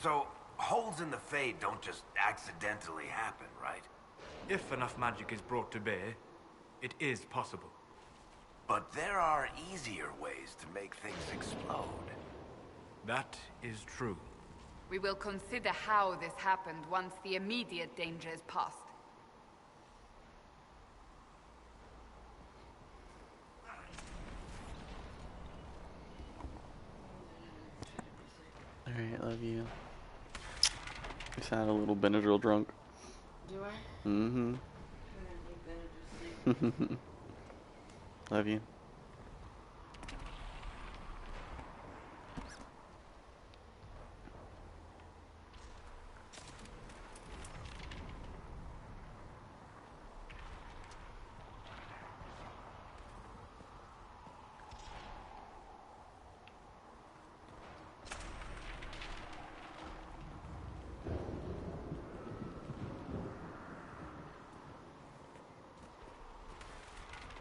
So, holes in the Fade don't just accidentally happen, right? If enough magic is brought to bear, it is possible. But there are easier ways to make things explode. That is true. We will consider how this happened once the immediate danger is past. Alright, love you. You sound a little Benadryl drunk. Do I? Mm-hmm. Love you.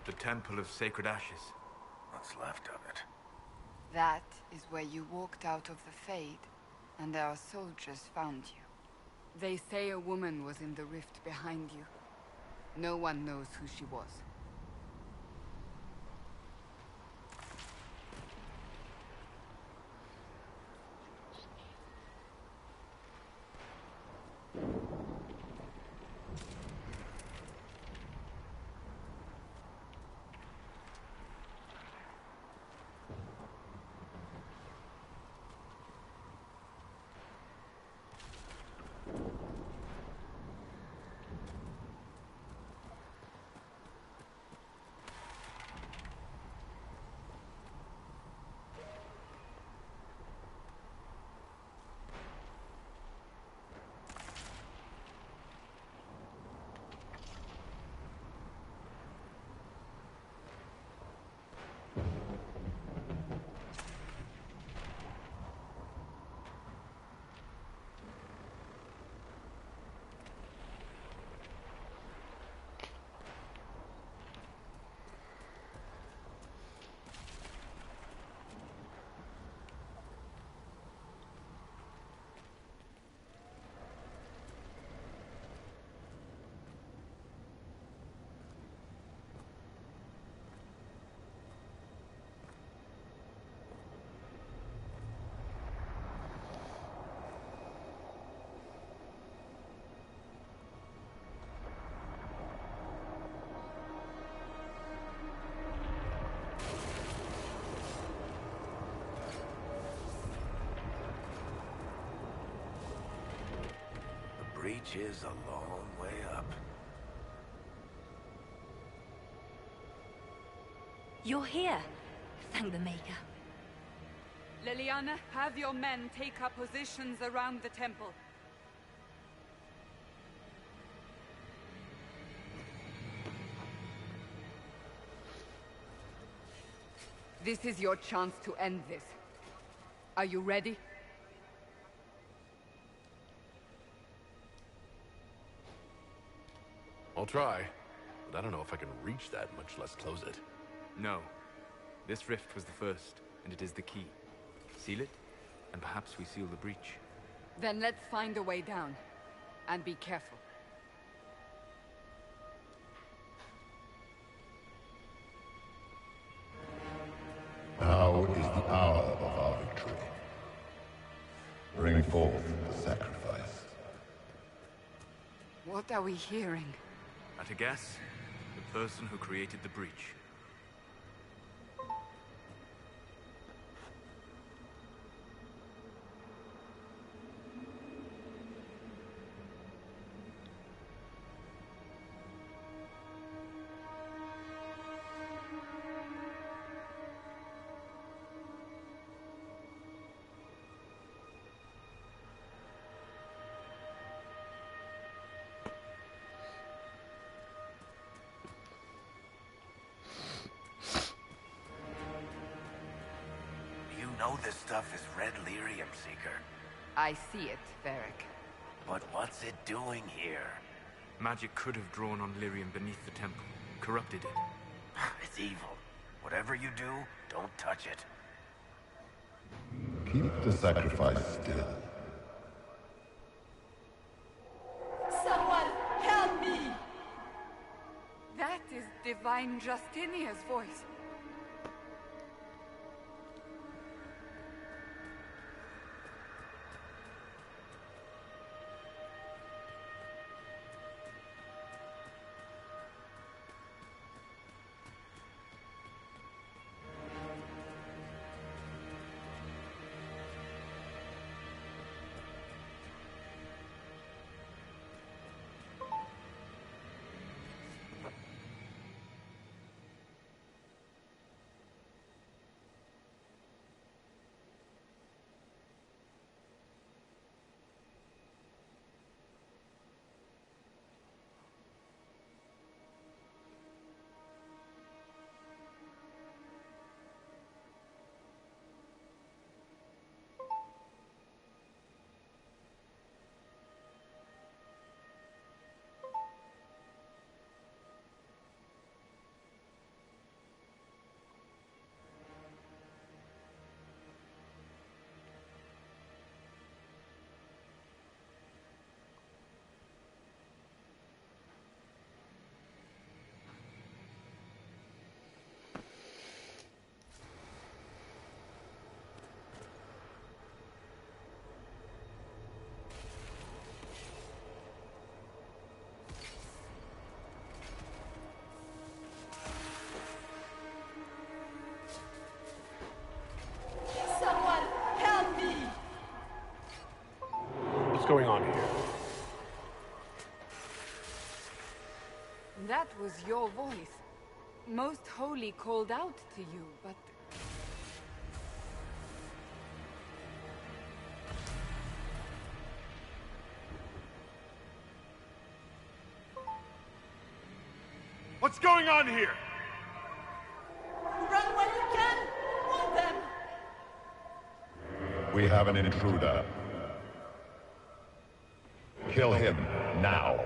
The Temple of Sacred Ashes. What's left of it? That is where you walked out of the Fade, and our soldiers found you. They say a woman was in the rift behind you. No one knows who she was. The breach is a long way up. You're here. Thank the Maker. Liliana, have your men take up positions around the temple. This is your chance to end this. Are you ready? I'll try, but I don't know if I can reach that, much less close it. No. This rift was the first, and it is the key. Seal it, and perhaps we seal the breach. Then let's find a way down. And be careful. Now is the hour of our victory. Bring forth the sacrifice. What are we hearing? At a guess, the person who created the breach. You know this stuff is Red Lyrium, Seeker. I see it, Varric. But what's it doing here? Magic could have drawn on lyrium beneath the temple, corrupted it. It's evil. Whatever you do, don't touch it. Keep the sacrifice still. divine Justinia's voice. What's going on here? That was your voice. Most Holy called out to you, but... What's going on here? Run when you can! Want them! We have an intruder. Kill him now.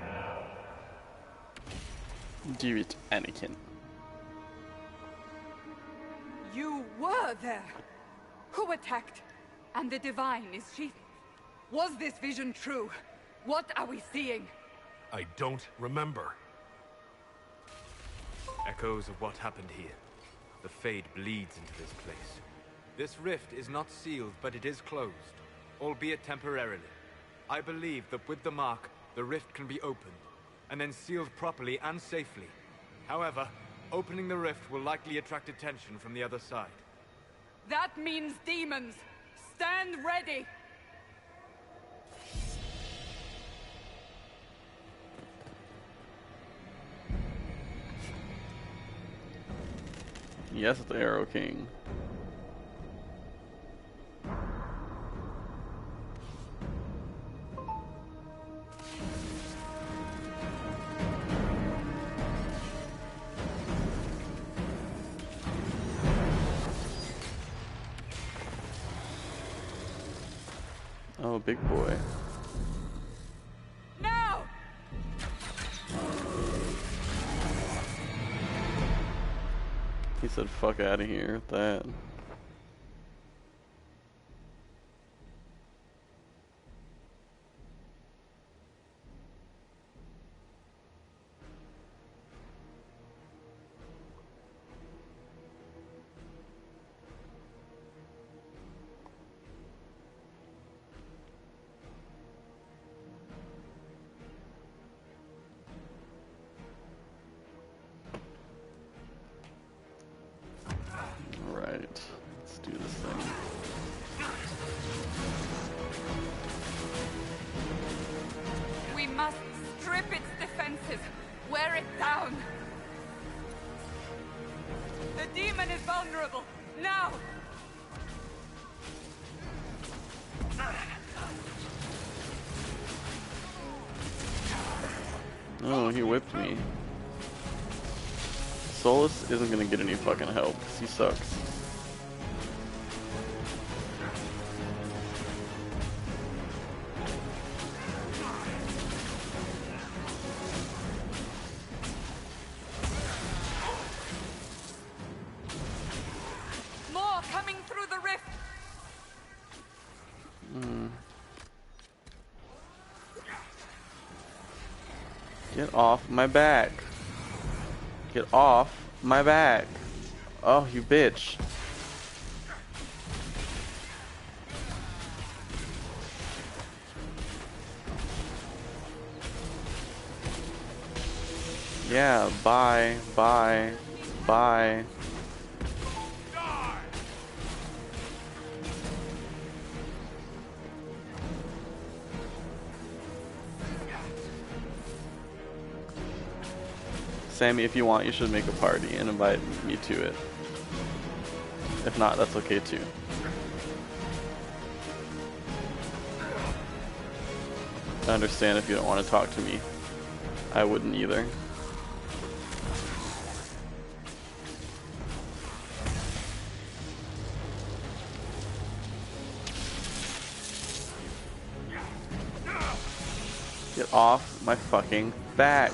Do it, Anakin. You were there! Who attacked? And the Divine, is she... Was this vision true? What are we seeing? I don't remember. Echoes of what happened here. The Fade bleeds into this place. This rift is not sealed, but it is closed, albeit temporarily. I believe that with the mark, the rift can be opened, and then sealed properly and safely. However, opening the rift will likely attract attention from the other side. That means demons! Stand ready! Yes, the Arrow King. Oh, big boy. Now! He said, fuck out of here with that. Alright, let's do this thing. We must strip its defenses, wear it down. The demon is vulnerable, now! Oh, he whipped me. Solus isn't gonna get any fucking help, 'cause he sucks. More coming through the rift! Get off my back. Get off my back. Oh, you bitch. Yeah, bye, bye, bye. Sammy, if you want, you should make a party and invite me to it. If not, that's okay too. I understand if you don't want to talk to me. I wouldn't either. Get off my fucking back.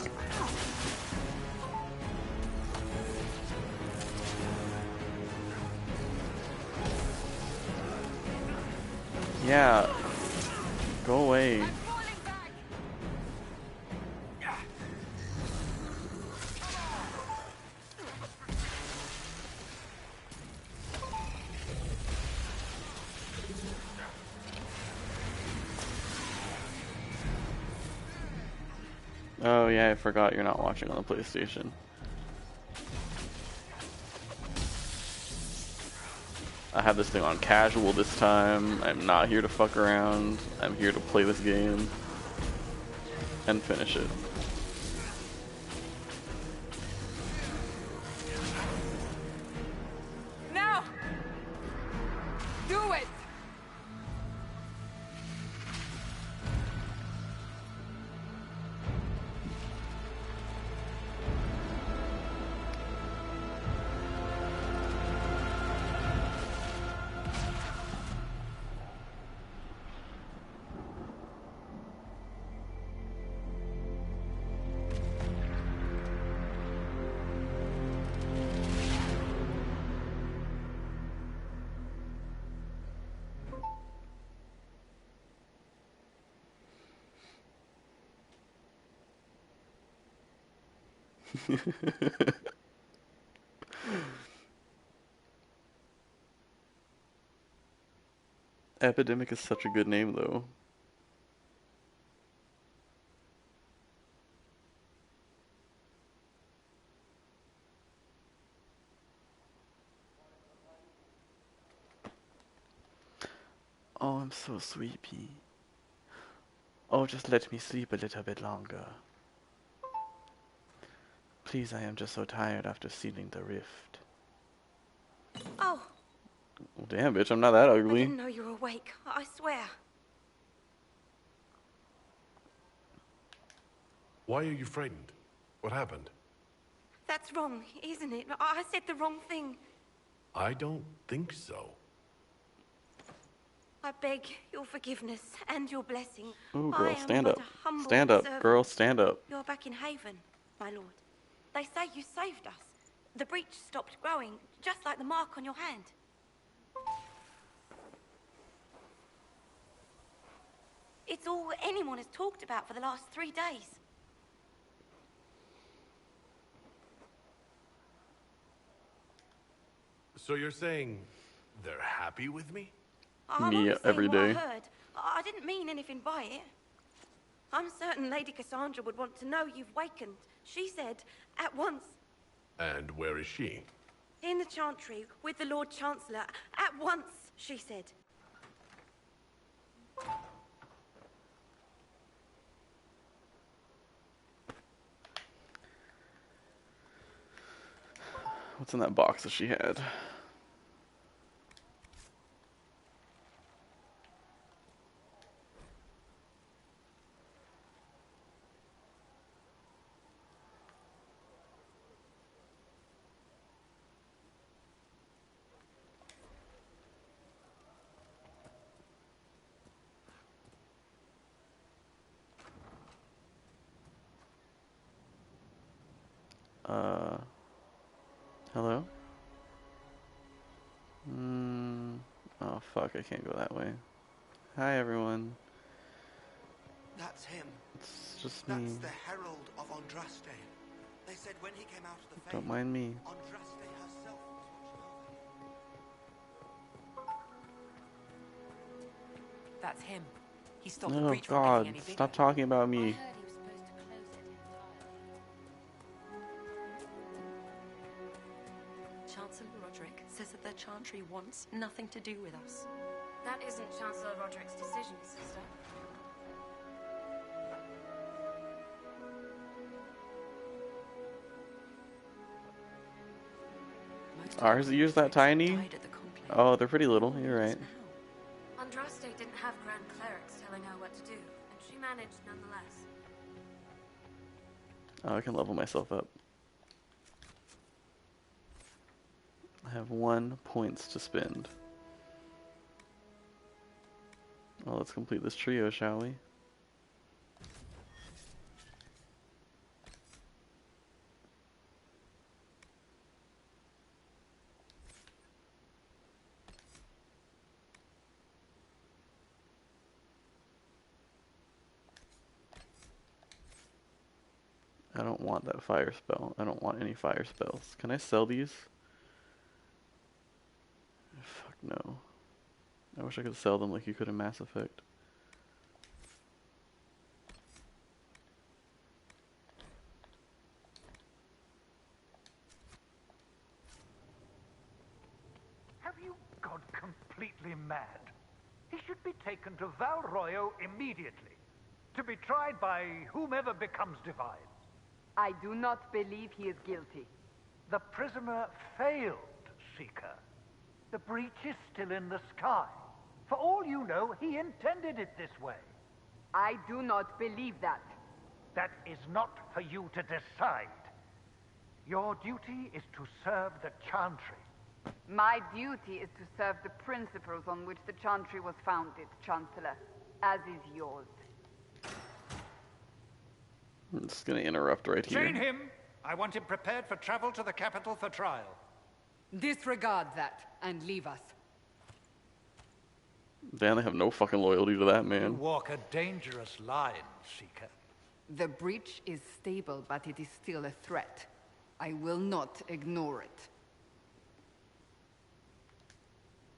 Yeah. Go away. Oh yeah, I forgot you're not watching on the PlayStation. I have this thing on casual this time. I'm not here to fuck around. I'm here to play this game and finish it. Now! Do it! Epidemic is such a good name though. Oh, I'm so sleepy. Oh, just let me sleep a little bit longer. Please, I am just so tired after sealing the rift. Oh, Well, damn, bitch, I'm not that I ugly. didn't know you were awake. I swear. Why are you frightened? What happened? That's wrong, isn't it? I said the wrong thing. I don't think so. I beg your forgiveness and your blessing. Ooh, I girl, am stand but up. a humble Stand up, servant. girl, stand up. You're back in Haven, my lord. They say you saved us. The breach stopped growing, just like the mark on your hand. It's all anyone has talked about for the last 3 days. So you're saying they're happy with me? I'm Me only saying every what I day. heard. I didn't mean anything by it. I'm certain Lady Cassandra would want to know you've wakened. She said, at once. And where is she? In the Chantry, with the Lord Chancellor. At once, she said. What's in that box that she had? Hello? Oh fuck, I can't go that way. Hi everyone. That's him. It's just That's me. the Herald of Andraste. They said when he came out of the Don't mind me. Andraste herself was watching over him. That's him. He stopped the Oh breach from getting God! any bigger. Stop talking about I me. heard he was supposed to close it entirely. Chancellor Roderick says that their chantry wants nothing to do with us. That isn't Chancellor Roderick's decision, sister. Most of Ours the use that clerics tiny? died at the conclave. Oh, they're pretty little. You're right. Andraste didn't have grand clerics telling her what to do, and she managed nonetheless. Oh, I can level myself up. I have 1 points to spend. Well, let's complete this trio, shall we? I don't want that fire spell. I don't want any fire spells. Can I sell these? Fuck no. I wish I could sell them like you could in Mass Effect. Have you gone completely mad? He should be taken to Val Royo immediately, to be tried by whomever becomes divine. I do not believe he is guilty. The prisoner failed, Seeker. The breach is still in the sky. For all you know, he intended it this way. I do not believe that. That is not for you to decide. Your duty is to serve the Chantry. My duty is to serve the principles on which the Chantry was founded, Chancellor, as is yours. I'm just gonna interrupt right here. Chain him! I want him prepared for travel to the capital for trial. Disregard that and leave us. Dan, I have no fucking loyalty to that You man. walk a dangerous line, Seeker. The breach is stable, but it is still a threat. I will not ignore it.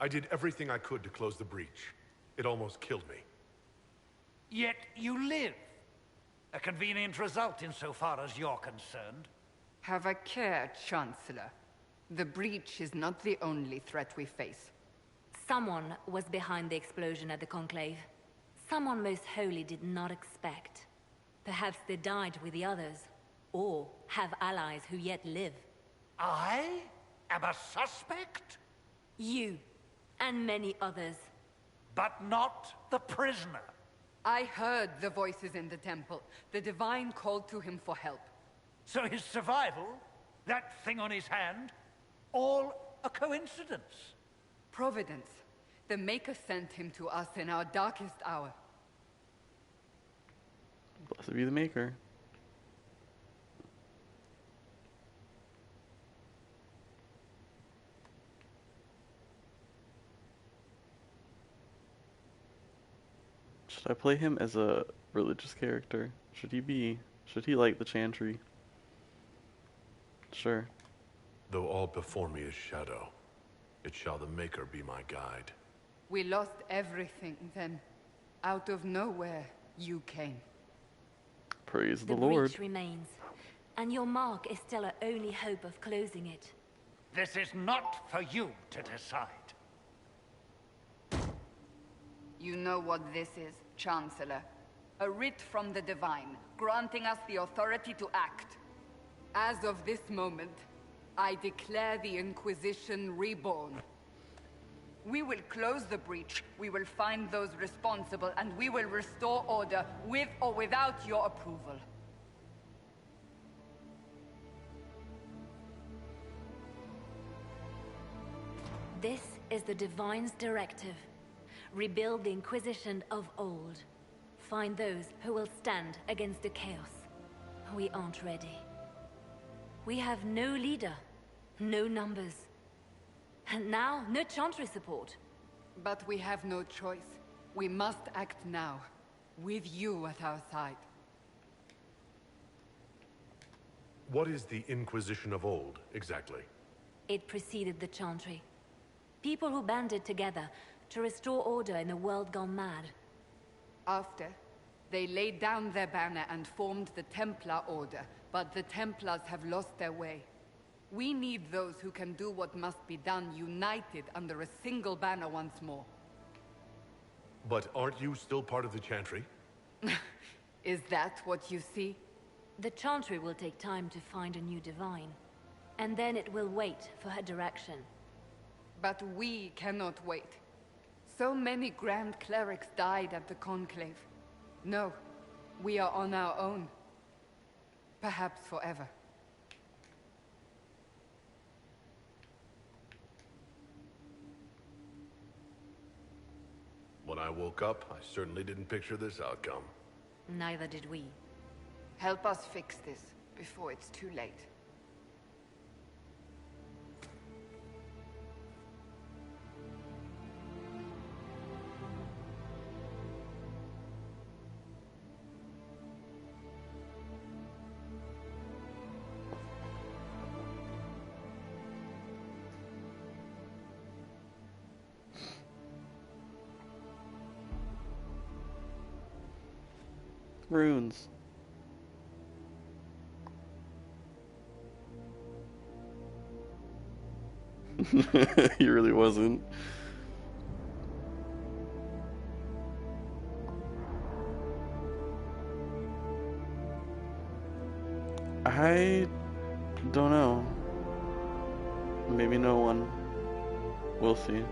I did everything I could to close the breach. It almost killed me. Yet you live. A convenient result insofar as you're concerned. Have a care, Chancellor. The breach is not the only threat we face. Someone was behind the explosion at the Conclave. Someone most holy did not expect. Perhaps they died with the others, or have allies who yet live. I am a suspect? You, and many others. But not the prisoner. I heard the voices in the temple. The Divine called to him for help. So his survival, that thing on his hand, all a coincidence. Providence. The Maker sent him to us in our darkest hour. Blessed be the Maker. Should I play him as a religious character? Should he like the Chantry? Sure. Though all before me is shadow, it shall the Maker be my guide. We lost everything then. Out of nowhere, you came. Praise the The Lord. breach remains, and your mark is still our only hope of closing it. This is not for you to decide. You know what this is, Chancellor. A writ from the Divine, granting us the authority to act. As of this moment, I declare the Inquisition reborn. We will close the breach, we will find those responsible, and we will restore order, with or without your approval. This is the Divine's directive. Rebuild the Inquisition of old. Find those who will stand against the chaos. We aren't ready. We have no leader, no numbers. And now, no Chantry support. But we have no choice. We must act now, with you at our side. What is the Inquisition of old, exactly? It preceded the Chantry. People who banded together to restore order in a world gone mad. After, they laid down their banner and formed the Templar Order, but the Templars have lost their way. We need those who can do what must be done, united under a single banner once more. But aren't you still part of the Chantry? Is that what you see? The Chantry will take time to find a new divine. And then it will wait for her direction. But we cannot wait. So many Grand Clerics died at the Conclave. No, we are on our own. Perhaps forever. When I woke up, I certainly didn't picture this outcome. Neither did we. Help us fix this before it's too late. Runes. He really wasn't. I don't know. Maybe no one. We'll see.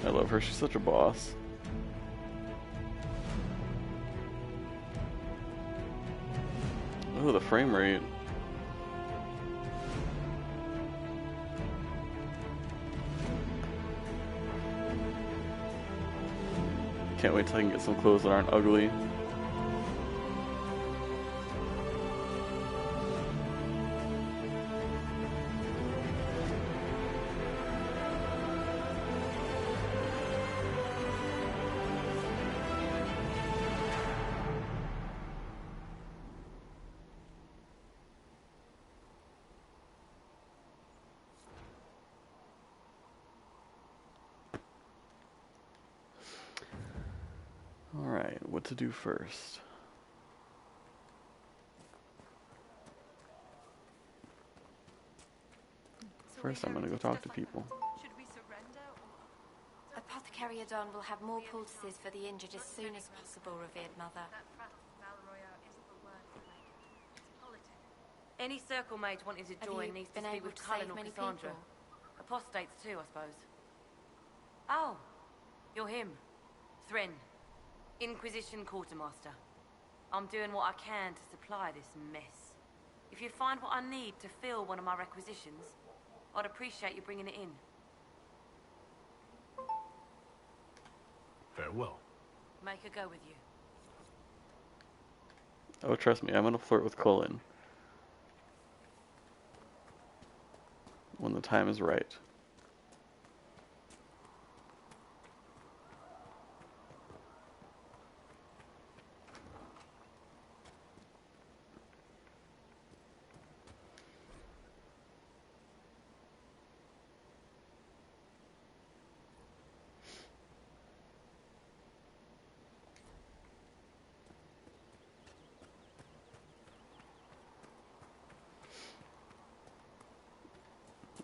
I love her, she's such a boss. Oh, the frame rate. Can't wait till I can get some clothes that aren't ugly. Alright, what to do first? First, I'm gonna go talk to people. Should we surrender or... Apothecary Adon will have more poultices for the injured as soon as possible, revered mother. Any circle mage wanting to join needs to speak with Cullen or Cassandra. Apostates too, I suppose. Oh, you're him. Thrin. Inquisition Quartermaster. I'm doing what I can to supply this mess. If you find what I need to fill one of my requisitions, I'd appreciate you bringing it in. Farewell. Make her go with you. Oh, trust me, I'm gonna flirt with Cullen. When the time is right.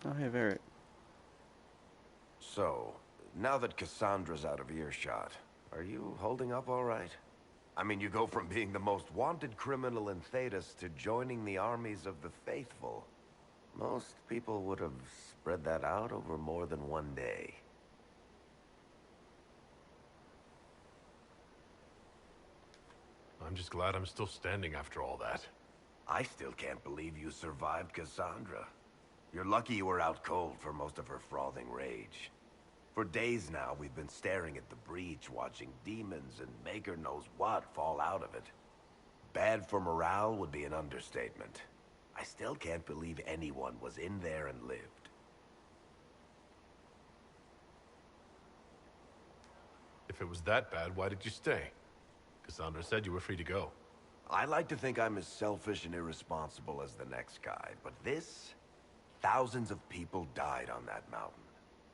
Oh, hey, Varric. So, now that Cassandra's out of earshot, Are you holding up all right? I mean, you go from being the most wanted criminal in Thedas to joining the armies of the faithful. Most people would have spread that out over more than one day. I'm just glad I'm still standing after all that. I still can't believe you survived Cassandra. You're lucky you were out cold for most of her frothing rage. For days now, we've been staring at the breach, watching demons and Maker knows what fall out of it. Bad for morale would be an understatement. I still can't believe anyone was in there and lived. If it was that bad, why did you stay? Cassandra said you were free to go. I like to think I'm as selfish and irresponsible as the next guy, but this... Thousands of people died on that mountain.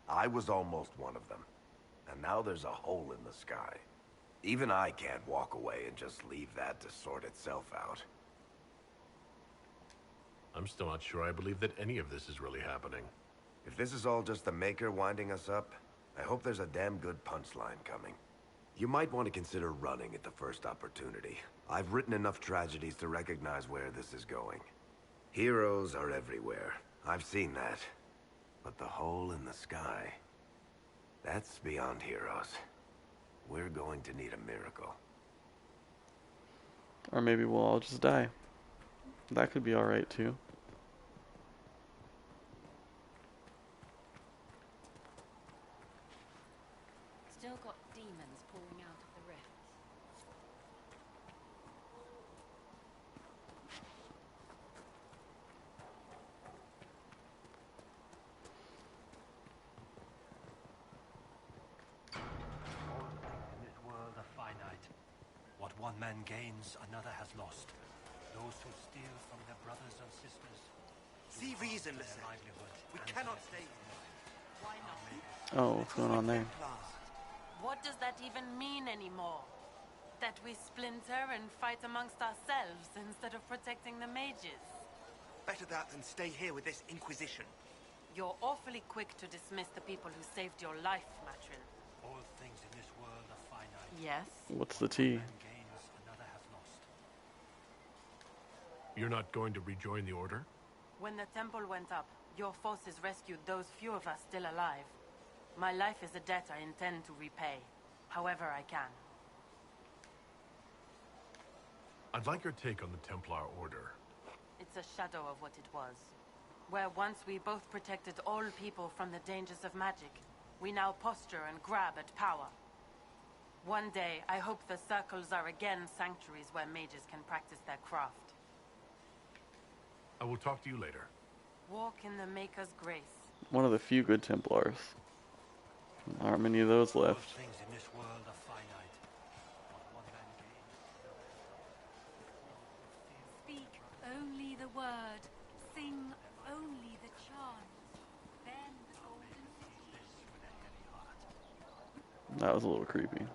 I was almost one of them. And now there's a hole in the sky. Even I can't walk away and just leave that to sort itself out. I'm still not sure I believe that any of this is really happening. If this is all just the Maker winding us up, I hope there's a damn good punchline coming. You might want to consider running at the first opportunity. I've written enough tragedies to recognize where this is going. Heroes are everywhere. I've seen that. But the hole in the sky... that's beyond heroes. We're going to need a miracle. Or maybe we'll all just die. That could be alright too. Still got demons pouring out of the rifts. All things in this world are finite. What one man gains, another has lost. Those who steal from their brothers and sisters. See reason, listen. We cannot stay here. Why not? Oh, what's going on there? What does that even mean anymore? That we splinter and fight amongst ourselves instead of protecting the mages? Better that than stay here with this Inquisition. You're awfully quick to dismiss the people who saved your life, Matrin. All things in this world are finite. Yes? What's the tea? You're not going to rejoin the Order? When the temple went up, your forces rescued those few of us still alive. My life is a debt I intend to repay, however I can. I'd like your take on the Templar Order. It's a shadow of what it was. Where once we both protected all people from the dangers of magic, we now posture and grab at power. One day, I hope the circles are again sanctuaries where mages can practice their craft. I will talk to you later. Walk in the Maker's grace. One of the few good Templars. Aren't many of those left. Things in this world are finite. What one man gains. Speak only the word. Sing only the chant. Then the golden city. That was a little creepy.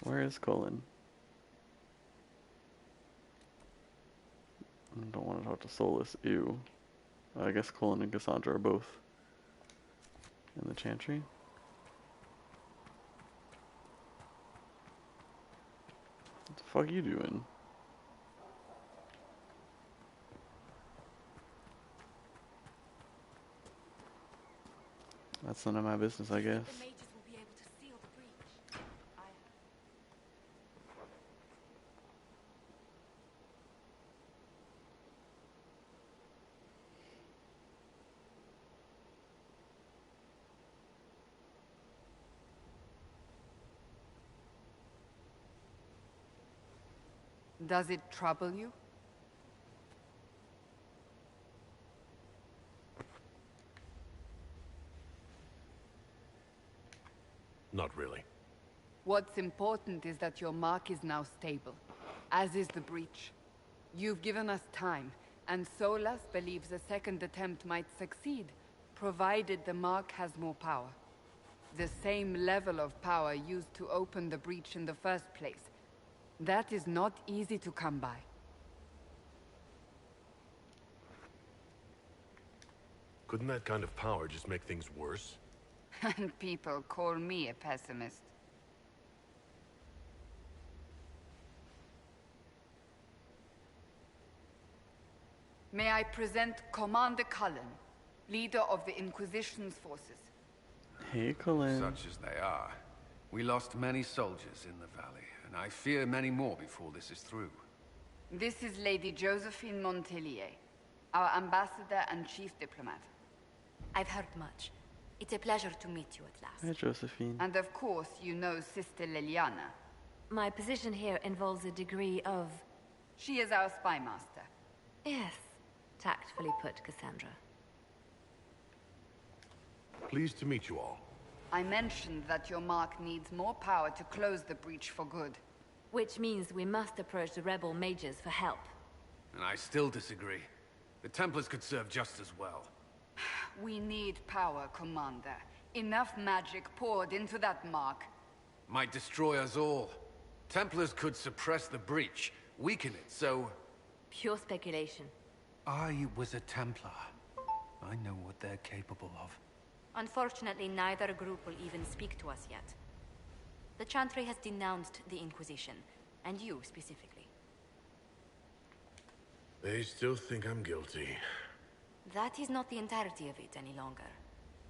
Where is Colin? I don't want to talk to Solus. Ew. I guess Colin and Cassandra are both in the Chantry. What the fuck are you doing? That's none of my business, I guess. Does it trouble you? Not really. What's important is that your mark is now stable, as is the breach. You've given us time, and Solas believes a second attempt might succeed, provided the mark has more power. The same level of power used to open the breach in the first place. That is not easy to come by. Couldn't that kind of power just make things worse? And people call me a pessimist. May I present Commander Cullen, leader of the Inquisition's forces. Hey, Cullen. Such as they are. We lost many soldiers in the valley, and I fear many more before this is through. This is Lady Josephine Montelier, our ambassador and chief diplomat. I've heard much. It's a pleasure to meet you at last. Hi, Josephine. And of course, you know Sister Liliana. My position here involves a degree of... She is our spy master. Yes, tactfully put, Cassandra. Pleased to meet you all. I mentioned that your mark needs more power to close the breach for good. Which means we must approach the rebel mages for help. And I still disagree. The Templars could serve just as well. We need power, Commander. Enough magic poured into that mark. Might destroy us all. Templars could suppress the breach, weaken it, so... Pure speculation. I was a Templar. I know what they're capable of. Unfortunately, neither group will even speak to us yet. The Chantry has denounced the Inquisition, and you specifically. They still think I'm guilty. That is not the entirety of it any longer.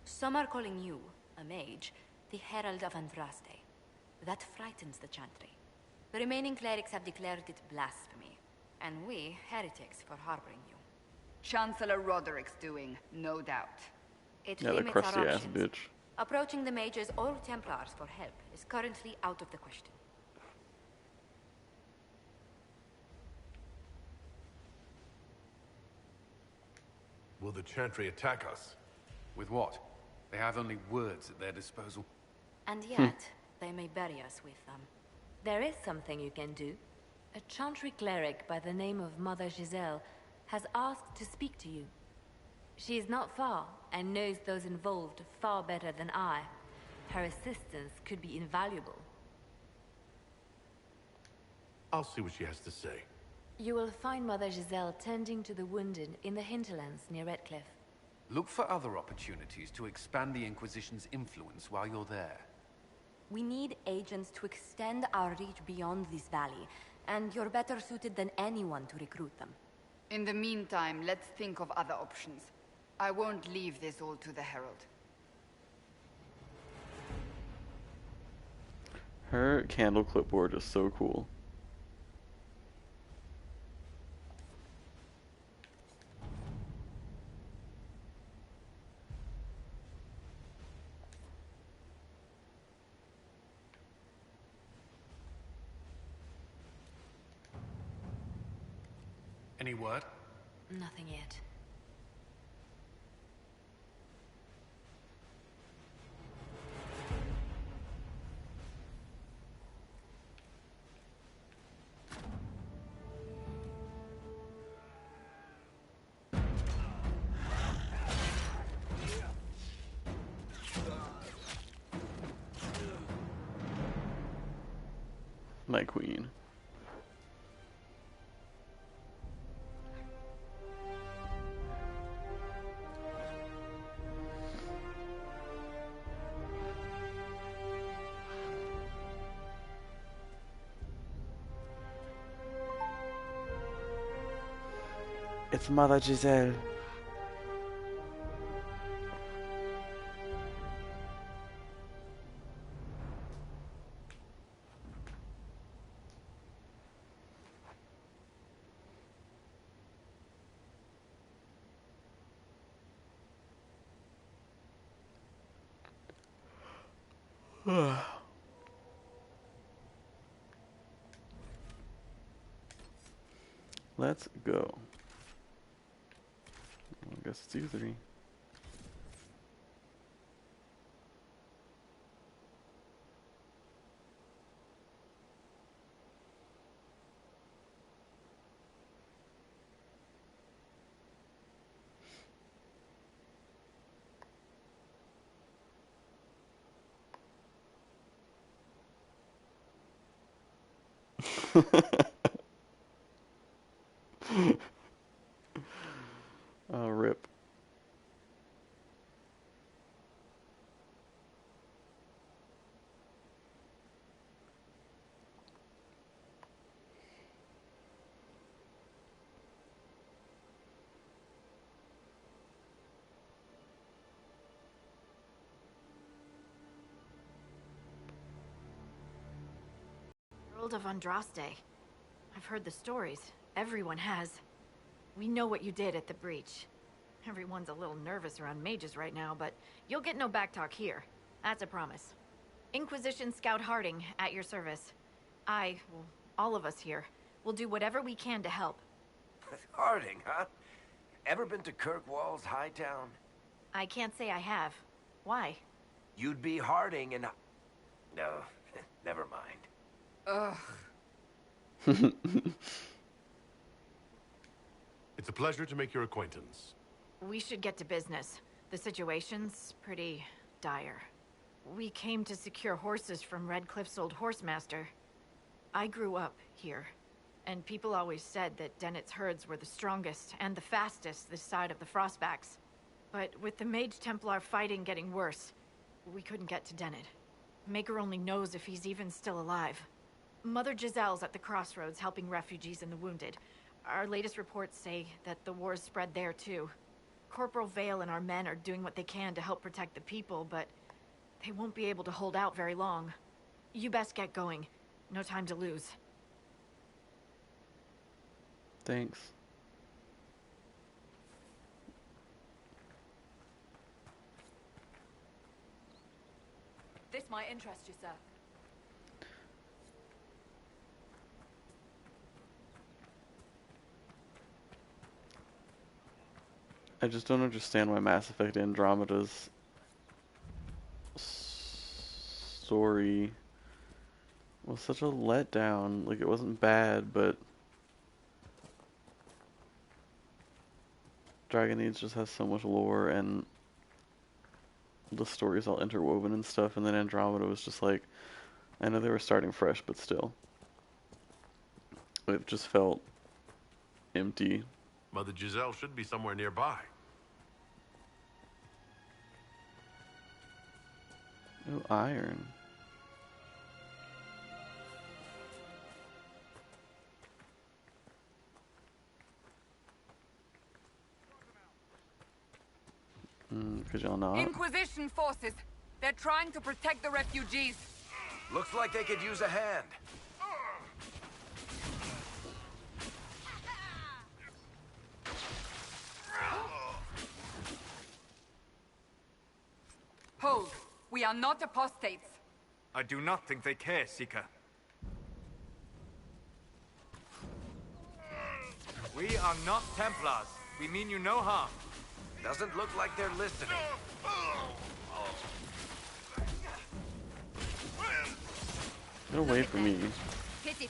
Some are calling you, a mage, the Herald of Andraste. That frightens the Chantry. The remaining clerics have declared it blasphemy, and we, heretics, for harboring you. Chancellor Roderick's doing, no doubt. It Yeah, the limits our crusty ass options. bitch. Approaching the mages or Templars for help is currently out of the question. Will the Chantry attack us? With what? They have only words at their disposal. And yet, they may bury us with them. There is something you can do. A Chantry cleric by the name of Mother Giselle has asked to speak to you. She is not far, and knows those involved far better than I. Her assistance could be invaluable. I'll see what she has to say. You will find Mother Giselle tending to the wounded in the hinterlands near Redcliffe. Look for other opportunities to expand the Inquisition's influence while you're there. We need agents to extend our reach beyond this valley, and you're better suited than anyone to recruit them. In the meantime, let's think of other options. I won't leave this all to the Herald. Her candle clipboard is so cool. Any word? Nothing yet. My queen. It's Mother Giselle. Let's go. I guess it's you three. Oh, rip. Herald of Andraste. I've heard the stories. Everyone has. We know what you did at the breach. Everyone's a little nervous around mages right now, but you'll get no backtalk here. That's a promise. Inquisition Scout Harding, at your service. Well, all of us here, will do whatever we can to help. Harding, huh? Ever been to Kirkwall's Hightown? I can't say I have. Why? You'd be Harding and... No, never mind. Ugh. It's a pleasure to make your acquaintance. We should get to business. The situation's pretty dire. We came to secure horses from Redcliffe's old horsemaster. I grew up here, and people always said that Dennett's herds were the strongest and the fastest this side of the Frostbacks. But with the Mage Templar fighting getting worse, we couldn't get to Dennett. Maker only knows if he's even still alive. Mother Giselle's at the crossroads helping refugees and the wounded. Our latest reports say that the war's spread there too. Corporal Vale and our men are doing what they can to help protect the people, but they won't be able to hold out very long. You best get going. No time to lose. Thanks. This might interest you, sir. I just don't understand why Mass Effect Andromeda's story was such a letdown. Like, it wasn't bad, but Dragon Age just has so much lore and the story's all interwoven and stuff, and then Andromeda was just like, I know they were starting fresh, but still. It just felt empty. Mother Giselle should be somewhere nearby. Oh, iron. Could y'all not? Inquisition forces. They're trying to protect the refugees. Looks like they could use a hand. Hold. We are not apostates. I do not think they care, Seeker. We are not Templars. We mean you no harm. Doesn't look like they're listening. Get away from me. Pity.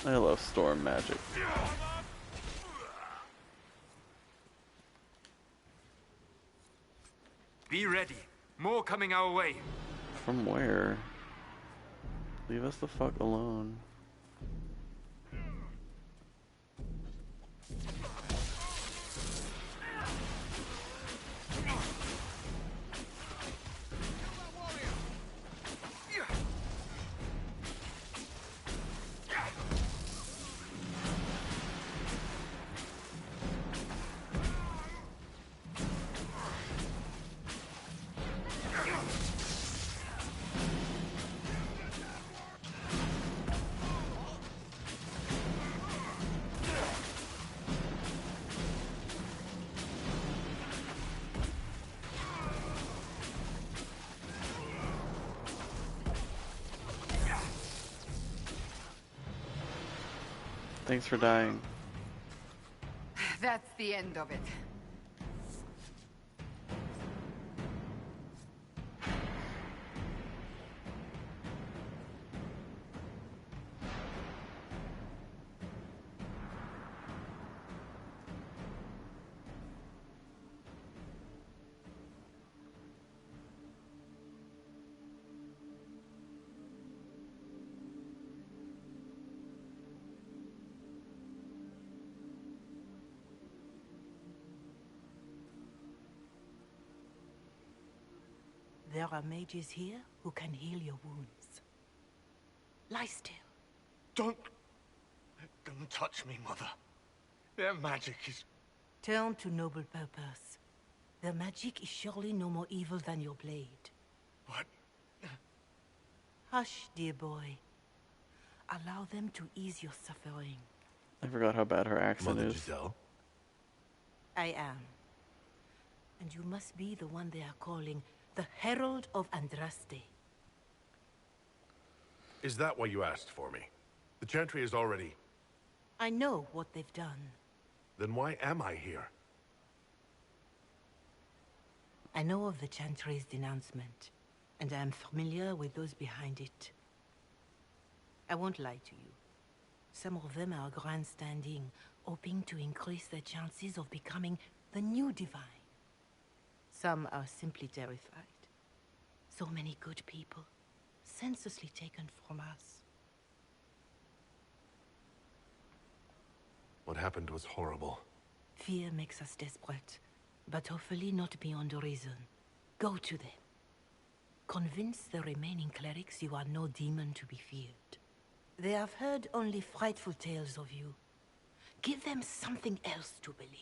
I love storm magic. Be ready. More coming our way. From where? Leave us the fuck alone. Thanks for dying. That's the end of it. There are mages here who can heal your wounds. Lie still. Don't touch me, Mother. Their magic is... Turn to noble purpose. Their magic is surely no more evil than your blade. What? Hush, dear boy. Allow them to ease your suffering. I forgot how bad her accent Mother is. Giselle? I am. And you must be the one they are calling the Herald of Andraste. Is that why you asked for me? The Chantry is already... I know what they've done. Then why am I here? I know of the Chantry's denouncement, and I am familiar with those behind it. I won't lie to you. Some of them are grandstanding, hoping to increase their chances of becoming the new divine. Some are simply terrified. So many good people, senselessly taken from us. What happened was horrible. Fear makes us desperate, but hopefully not beyond reason. Go to them. Convince the remaining clerics you are no demon to be feared. They have heard only frightful tales of you. Give them something else to believe.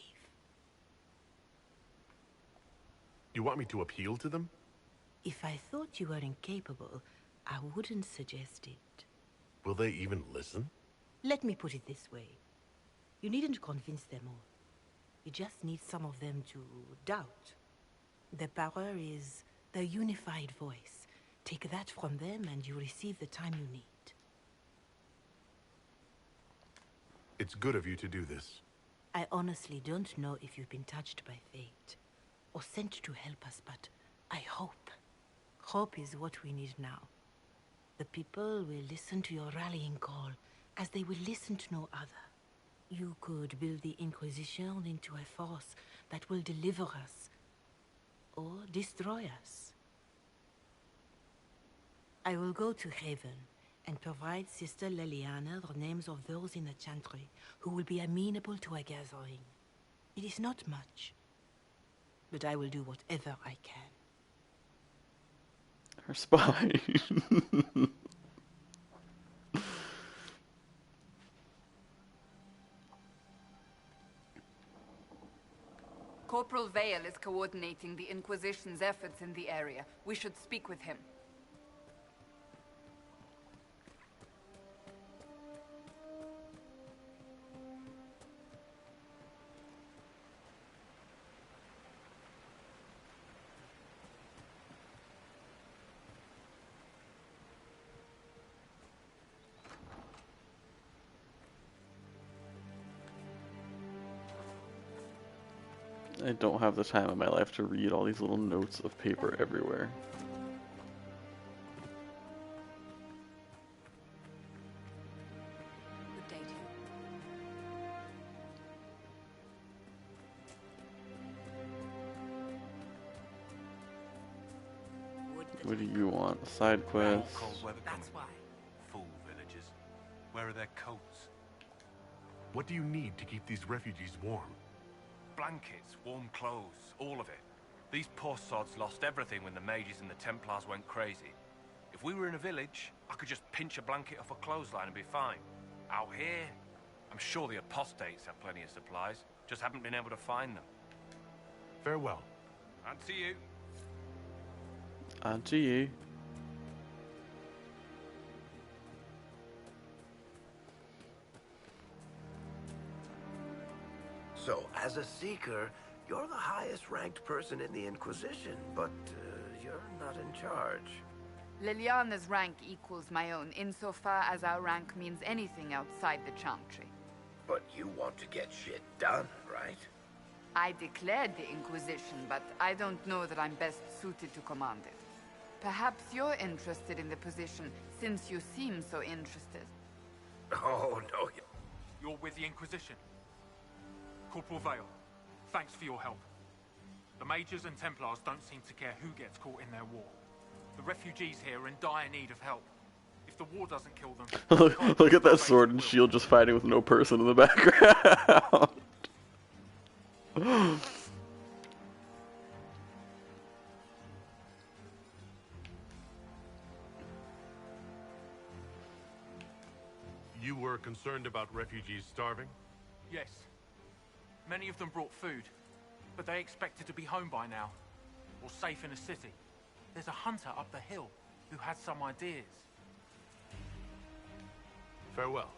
You want me to appeal to them? If I thought you were incapable, I wouldn't suggest it. Will they even listen? Let me put it this way. You needn't convince them all. You just need some of them to doubt. Their power is their unified voice. Take that from them and you receive the time you need. It's good of you to do this. I honestly don't know if you've been touched by fate, or sent to help us, but I hope. Hope is what we need now. The people will listen to your rallying call, as they will listen to no other. You could build the Inquisition into a force that will deliver us, or destroy us. I will go to Haven and provide Sister Leliana the names of those in the Chantry who will be amenable to a gathering. It is not much, but I will do whatever I can. Her spy. Corporal Vale is coordinating the Inquisition's efforts in the area. We should speak with him. I don't have the time in my life to read all these little notes of paper everywhere. Good day to you. What do you want? Side quests? That's why. Fool villagers. Where are their coats? What do you need to keep these refugees warm? Blankets, warm clothes, all of it. These poor sods lost everything when the mages and the Templars went crazy. If we were in a village, I could just pinch a blanket off a clothesline and be fine. Out here, I'm sure the apostates have plenty of supplies, just haven't been able to find them. Farewell. And to you. And to you. So, as a Seeker, you're the highest ranked person in the Inquisition, but you're not in charge. Liliana's rank equals my own, insofar as our rank means anything outside the Chantry. But you want to get shit done, right? I declared the Inquisition, but I don't know that I'm best suited to command it. Perhaps you're interested in the position, since you seem so interested. Oh, no. You're with the Inquisition. Corporal Vale, thanks for your help. The Mages and Templars don't seem to care who gets caught in their war. The refugees here are in dire need of help. If the war doesn't kill them... Look at that sword and shield just fighting with no person in the background. You were concerned about refugees starving? Yes. Many of them brought food, but they expected to be home by now, or safe in a city. There's a hunter up the hill who had some ideas. Farewell.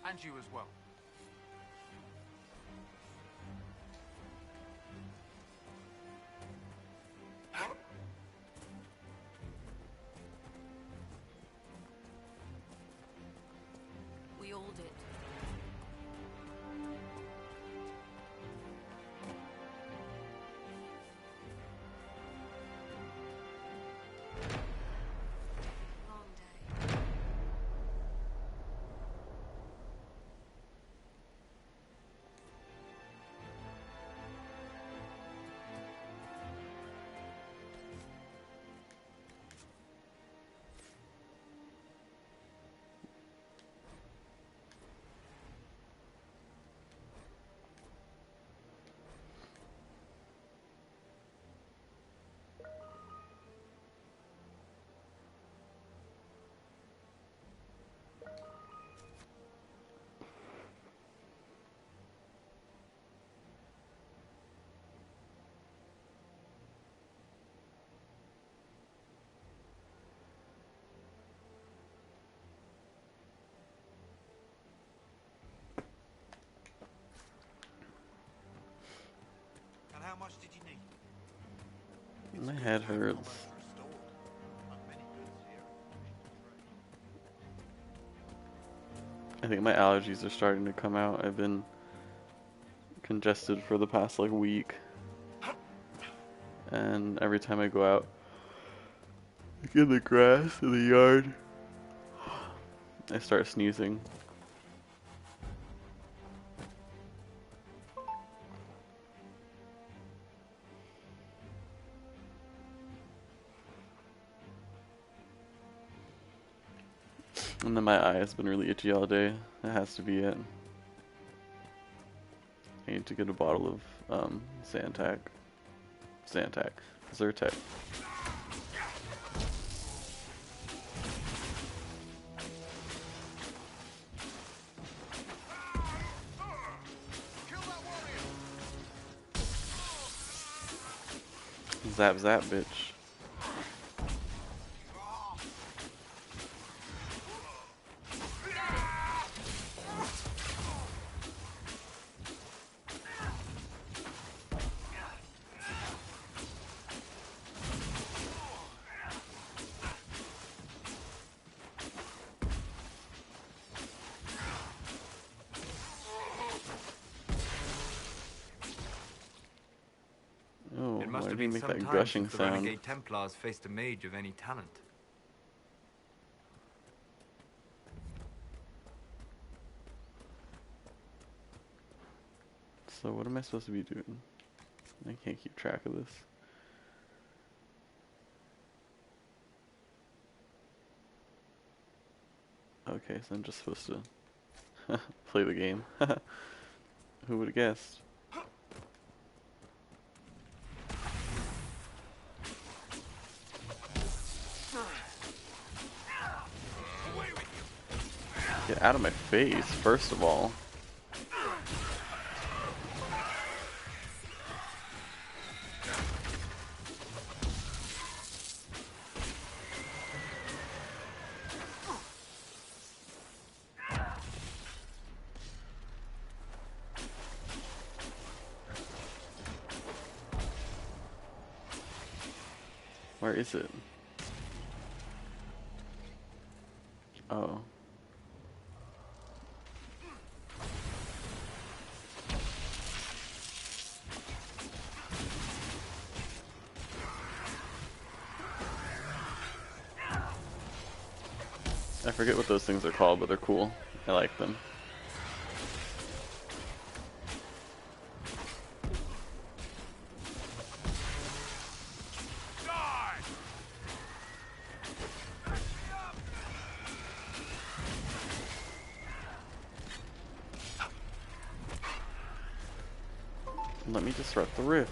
And you as well. We all did. Long day. And how much did you need? My head hurts. I think my allergies are starting to come out. I've been congested for the past like week. And every time I go out, like in the grass, in the yard, I start sneezing. And then my eye has been really itchy all day. That has to be it. I need to get a bottle of Zantac. Zyrtec. Zap zap, bitch. It must have been make some that time gushing since the sound. renegade Templars faced a mage of any talent. So what am I supposed to be doing? I can't keep track of this. Okay, so I'm just supposed to play the game. Who would have guessed? Get out of my face, first of all. Where is it? Oh. I forget what those things are called, but they're cool. I like them. Let me disrupt the rift.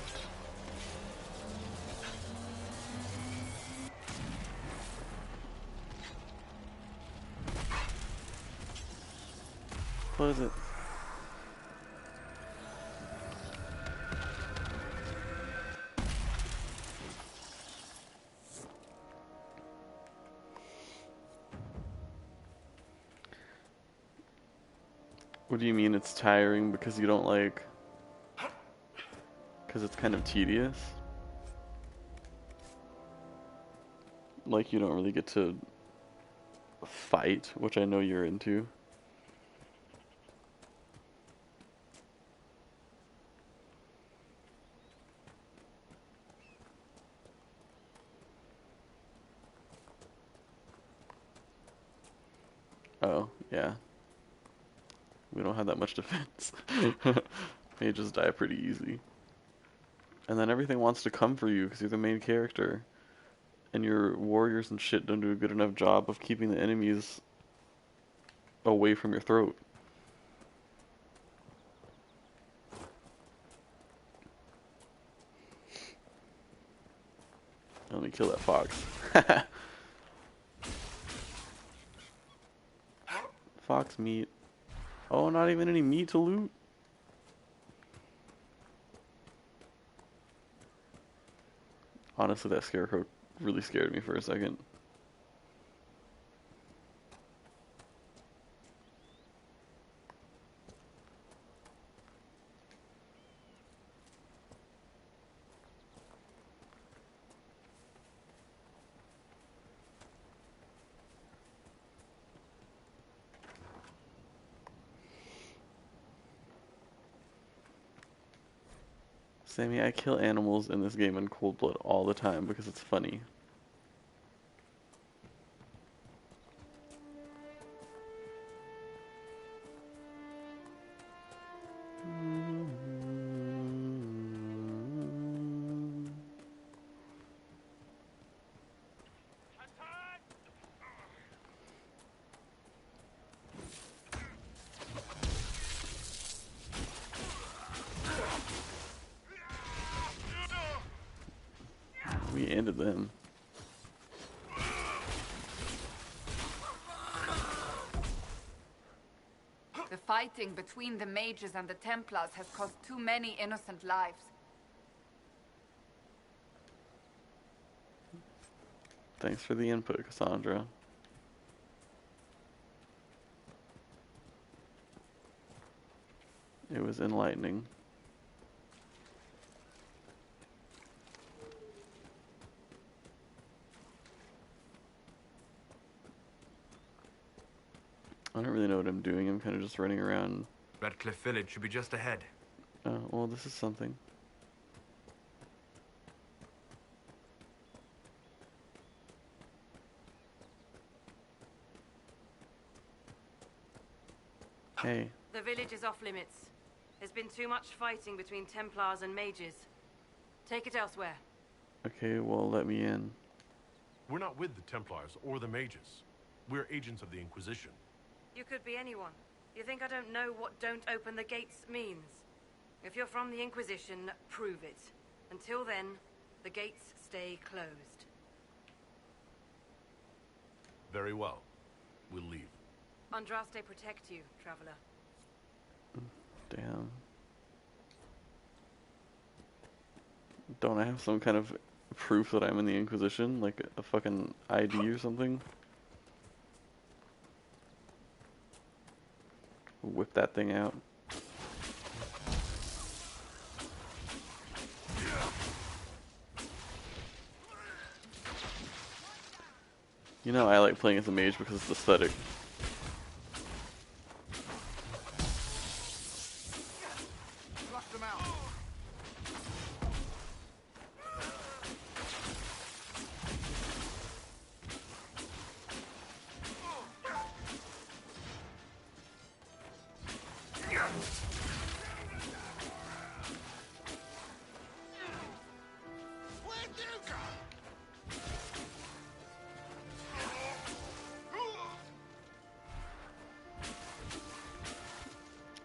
Close it. What do you mean it's tiring? Because you don't like... Because it's kind of tedious? Like you don't really get to fight, which I know you're into. Oh, yeah. We don't have that much defense. Mages die pretty easy. And then everything wants to come for you because you're the main character. And your warriors and shit don't do a good enough job of keeping the enemies away from your throat. Let me kill that fox. Fox meat. Oh, not even any meat to loot? Honestly, that scarecrow really scared me for a second. Sammy, I kill animals in this game in cold blood all the time because it's funny. We ended them. The fighting between the mages and the Templars has cost too many innocent lives. Thanks for the input, Cassandra. It was enlightening. I don't really know what I'm doing. I'm kind of just running around. Redcliffe Village should be just ahead. Oh, well, this is something. Hey. The village is off limits. There's been too much fighting between Templars and mages. Take it elsewhere. Okay, well, let me in. We're not with the Templars or the mages. We're agents of the Inquisition. You could be anyone. You think I don't know what "don't open the gates" means? If you're from the Inquisition, prove it. Until then, the gates stay closed. Very well. We'll leave. Andraste protect you, traveler. Damn. Don't I have some kind of proof that I'm in the Inquisition? Like a fucking ID or something? Whip that thing out. You know, I like playing as a mage because it's aesthetic.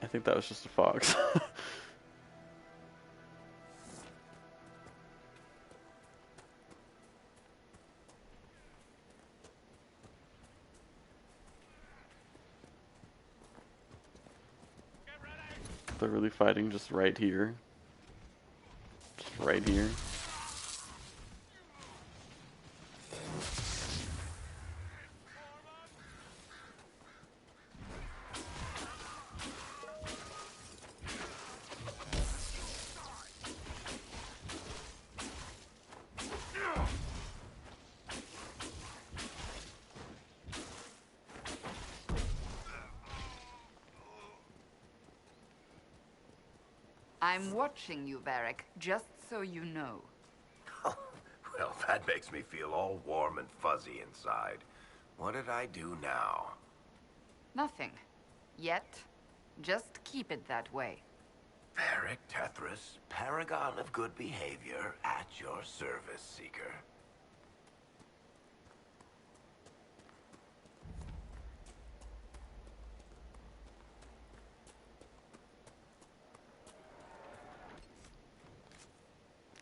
I think that was just a fox. they're really fighting just right here. Just right here. I'm watching you, Varric, just so you know. Well, that makes me feel all warm and fuzzy inside. What did I do now? Nothing. Yet. Just keep it that way. Varric Tethras, paragon of good behavior, at your service, Seeker.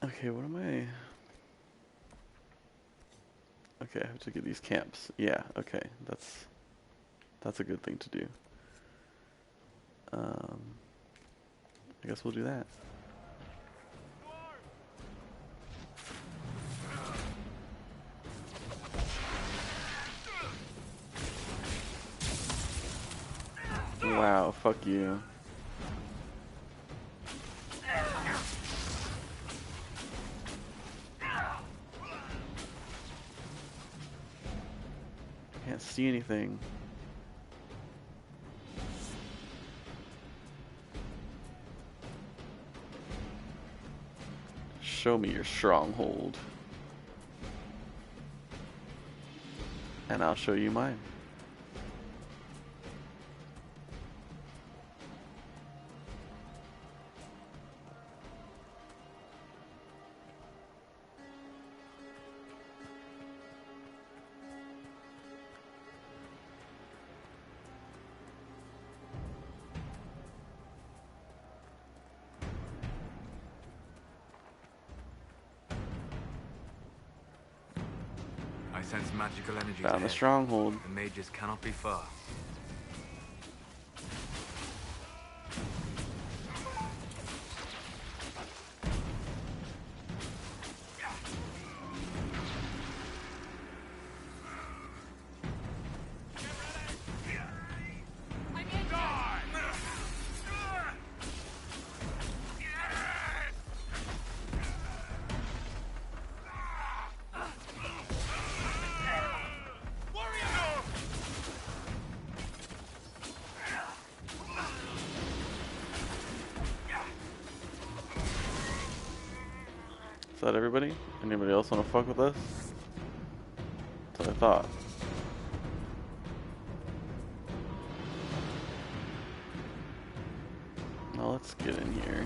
Okay, what am I... Okay, I have to get these camps. Yeah, okay, that's a good thing to do. I guess we'll do that. Wow, fuck you. Can't see anything. Show me your stronghold. And I'll show you mine. I sense magical energy. Found the stronghold. The mages cannot be far. Is that everybody? Anybody else want to fuck with us? That's what I thought. Now let's get in here.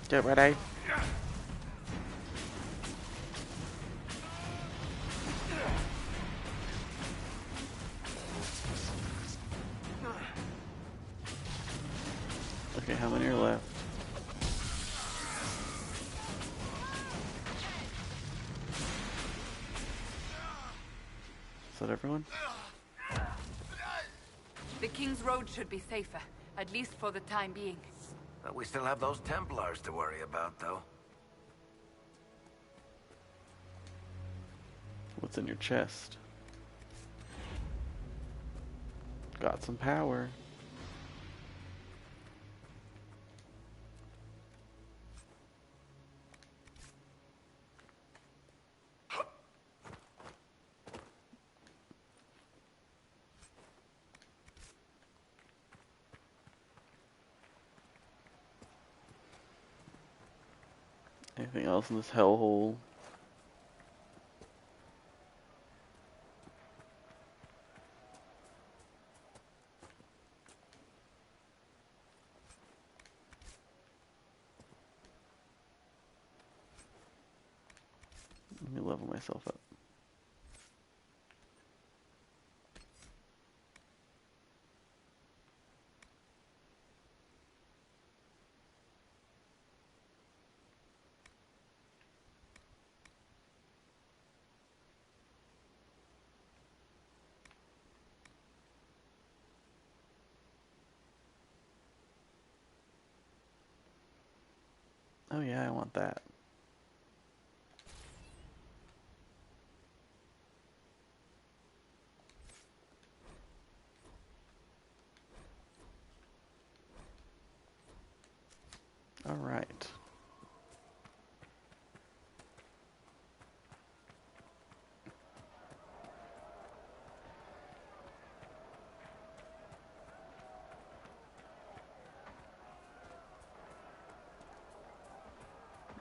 Get ready. Okay, how many are left? Is that everyone? The King's Road should be safer, at least for the time being. We still have those Templars to worry about, though. What's in your chest? Got some power. Anything else in this hellhole? Let me level myself up. Oh yeah, I want that. All right.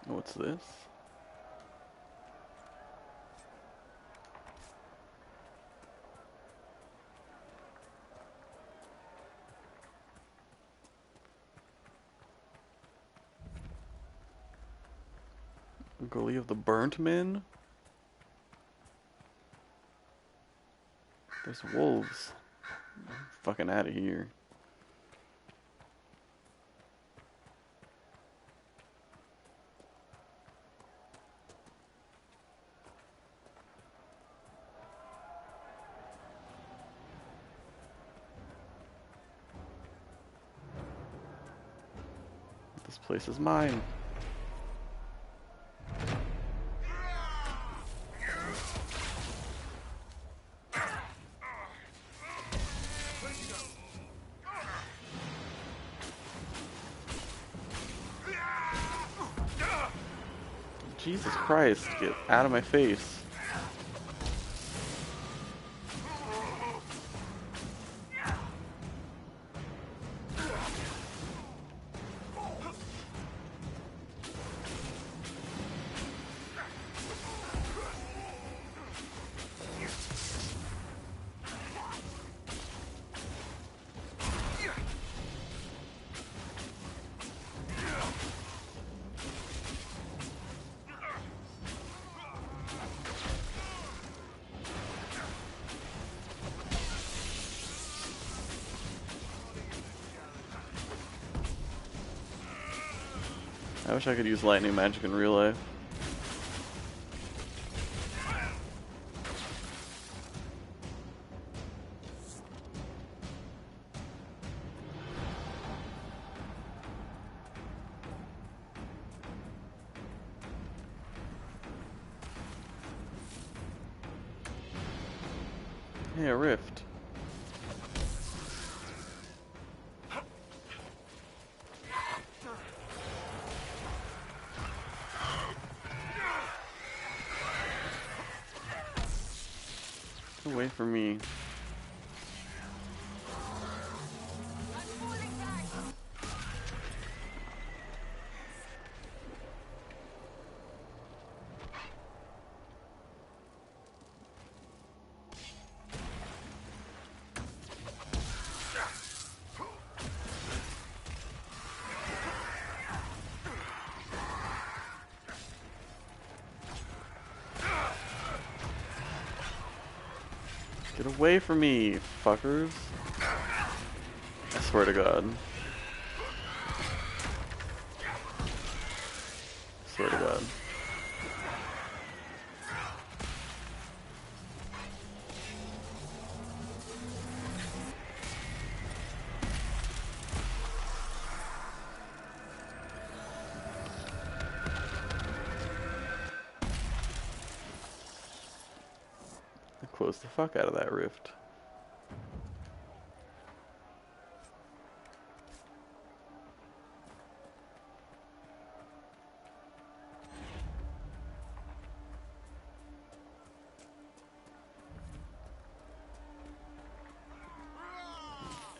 What's this? Gully of the Burnt Men? There's wolves. I'm fucking out of here. This place is mine. Jesus Christ, get out of my face. I wish I could use lightning magic in real life. Hey, a rift. Away from me. Get away from me, fuckers. I swear to God. I swear to God. Close the fuck out of that rift.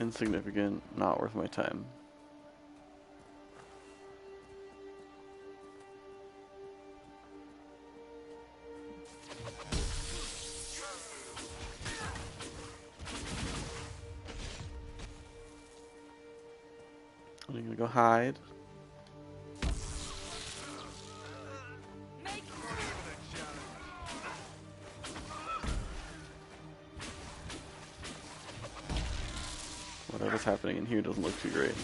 Insignificant, not worth my time. gonna go hide. Whatever's happening in here doesn't look too great.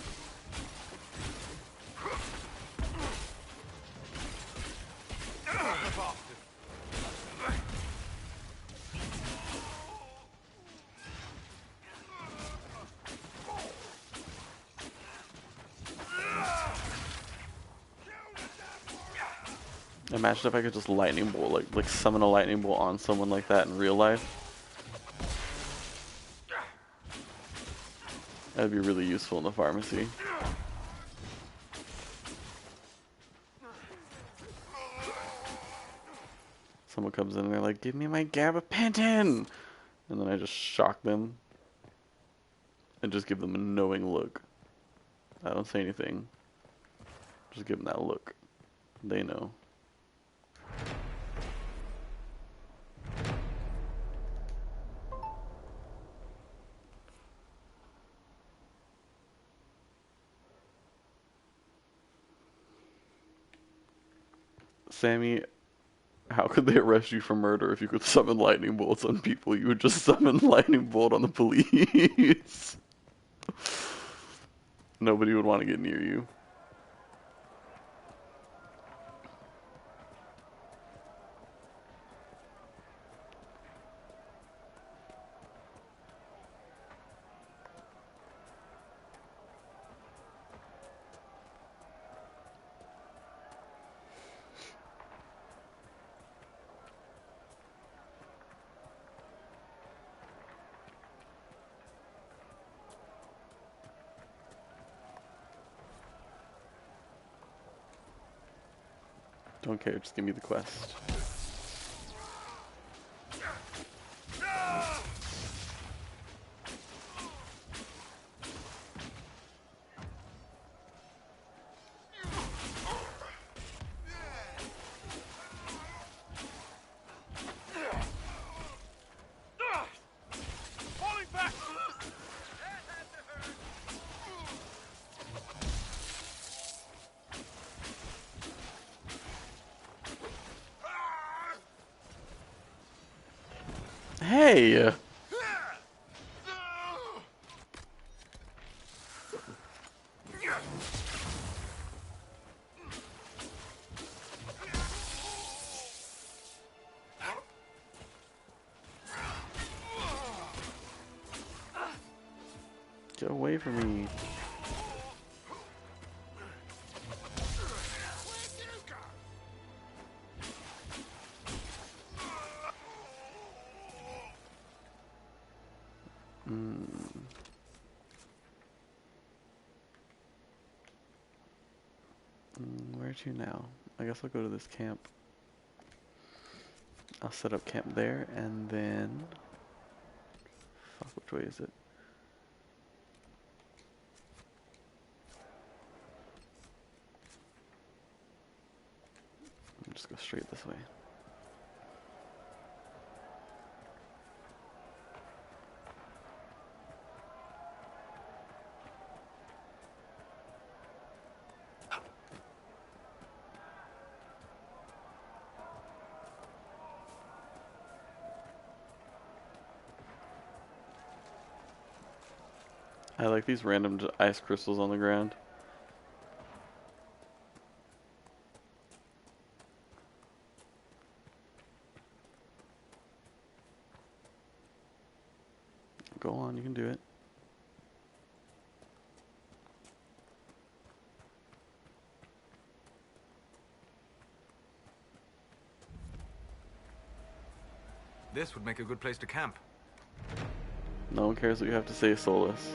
Imagine if I could just lightning bolt, like summon a lightning bolt on someone like that in real life. That'd be really useful in the pharmacy. Someone comes in and they're like, "Give me my gabapentin!" And then I just shock them and just give them a knowing look. I don't say anything. Just give them that look. They know. Sammy, how could they arrest you for murder if you could summon lightning bolts on people? You would just summon lightning bolt on the police. Nobody would want to get near you. Don't care, just give me the quest. Hey! Get away from me. Where to now? I guess I'll go to this camp. I'll set up camp there and then... Fuck, which way is it? I'll just go straight this way. I like these random ice crystals on the ground. Go on, you can do it. This would make a good place to camp. No one cares what you have to say, Solus.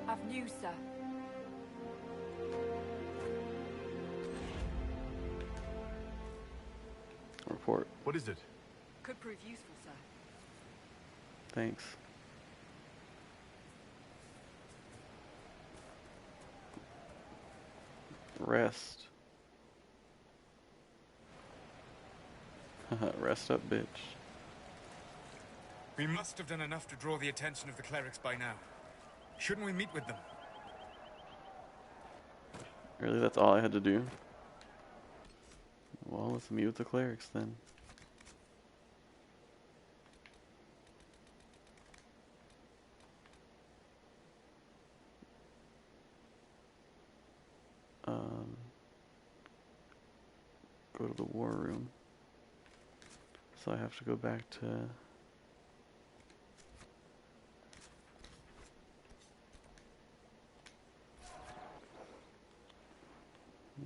I've news, sir. Report. What is it? Could prove useful, sir. Thanks. Rest. Rest up, bitch. We must have done enough to draw the attention of the clerics by now. Shouldn't we meet with them? Really, that's all I had to do? Well, let's meet with the clerics then. Go to the war room. So I have to go back to...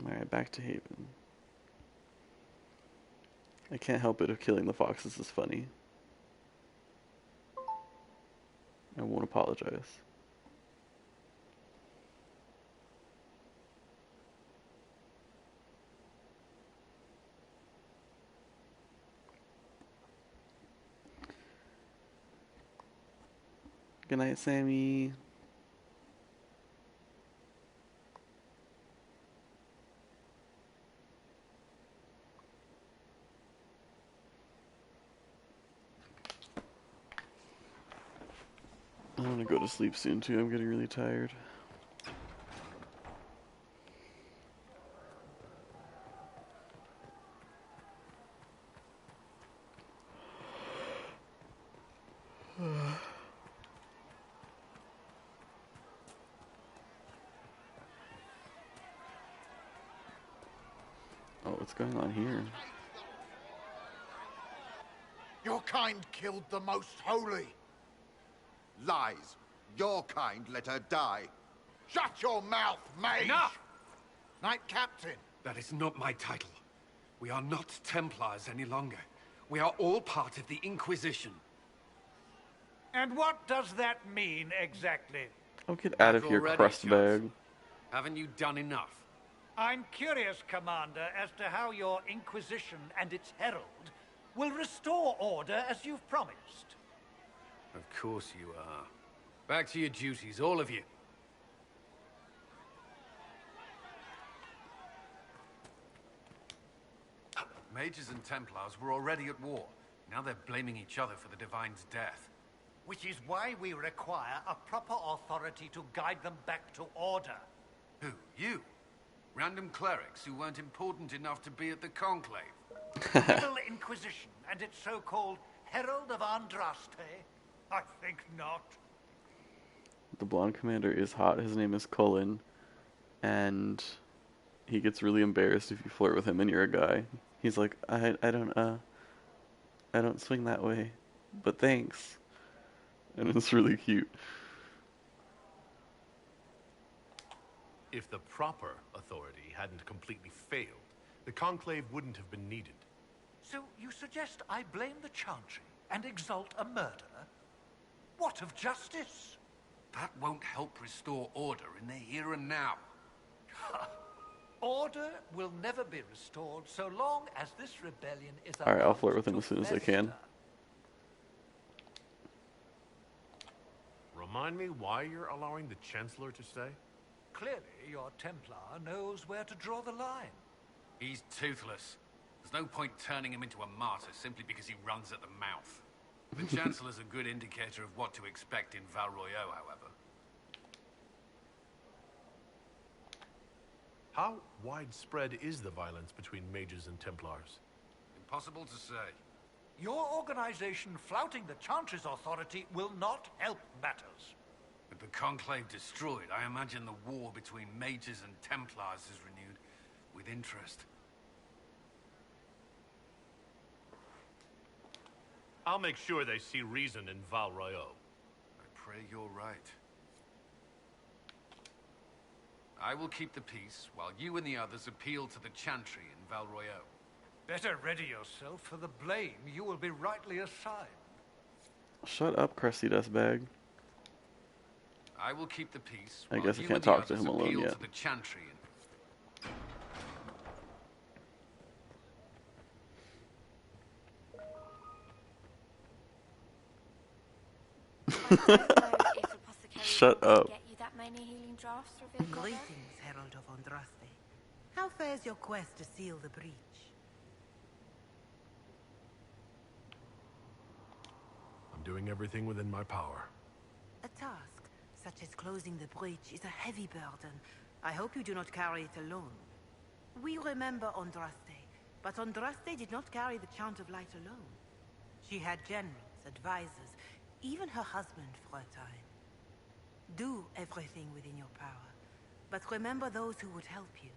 Alright, back to Haven. I can't help it if killing the foxes is funny. I won't apologize. Good night, Sammy. I want to go to sleep soon too. I'm getting really tired. Oh, what's going on here? Your kind killed the most holy. Lies. Your kind let her die. Shut your mouth, mage! Enough! Knight Captain. That is not my title. We are not Templars any longer. We are all part of the Inquisition. And what does that mean exactly? Oh, get out of here, crust bag. Haven't you done enough? I'm curious, Commander, as to how your Inquisition and its herald will restore order as you've promised. Of course you are. Back to your duties, all of you. Mages and Templars were already at war. Now they're blaming each other for the Divine's death. Which is why we require a proper authority to guide them back to order. Who? You? Random clerics who weren't important enough to be at the Conclave? The Middle Inquisition and its so-called Herald of Andraste? I think not. The blonde commander is hot. His name is Cullen. And he gets really embarrassed if you flirt with him and you're a guy. He's like, I don't swing that way, but thanks. And it's really cute. If the proper authority hadn't completely failed, the Conclave wouldn't have been needed. So you suggest I blame the Chantry and exalt a murderer? What of justice? That won't help restore order in the here and now. Order will never be restored so long as this rebellion is... Alright, I'll flirt with him as soon as I can. Remind me why you're allowing the Chancellor to stay? Clearly, your Templar knows where to draw the line. He's toothless. There's no point turning him into a martyr simply because he runs at the mouth. The Chancellor's a good indicator of what to expect in Val Royeaux, however. How widespread is the violence between mages and Templars? Impossible to say. Your organization flouting the Chantry's authority will not help matters. With the Conclave destroyed, I imagine the war between mages and Templars is renewed with interest. I'll make sure they see reason in Val Royeaux. I pray you're right. I will keep the peace, while you and the others appeal to the Chantry in Val Royeaux. Better ready yourself for the blame you will be rightly assigned. Shut up, crusty dust bag. I will keep the peace. I guess I can't talk to him alone yet. To the Chantry Shut up. Get you that many healing drafts revealed. Greetings, Herald of Andraste. How fares your quest to seal the breach? I'm doing everything within my power. A task, such as closing the breach, is a heavy burden. I hope you do not carry it alone. We remember Andraste, but Andraste did not carry the Chant of Light alone. She had generals, advisors, even her husband for a time. Do everything within your power, but remember those who would help you.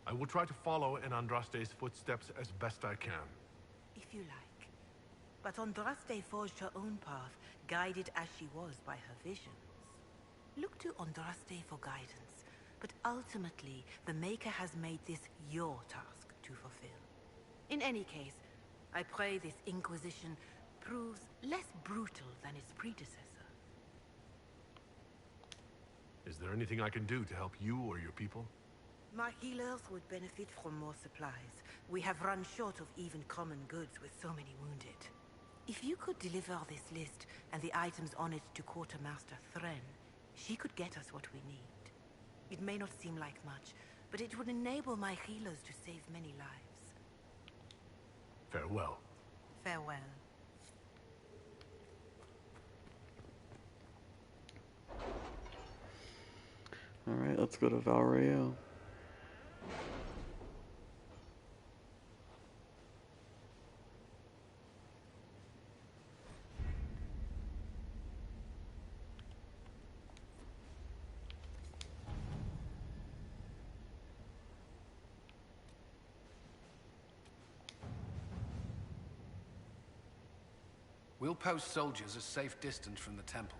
I will try to follow in Andraste's footsteps as best I can. If you like. But Andraste forged her own path, guided as she was by her visions. Look to Andraste for guidance, but ultimately, the Maker has made this your task to fulfill. In any case, I pray this Inquisition proves less brutal than its predecessor. Is there anything I can do to help you or your people? My healers would benefit from more supplies. We have run short of even common goods with so many wounded. If you could deliver this list and the items on it to Quartermaster Thren, she could get us what we need. It may not seem like much, but it would enable my healers to save many lives. Farewell. Farewell. Alright, let's go to Valrayo. We'll post soldiers a safe distance from the temple.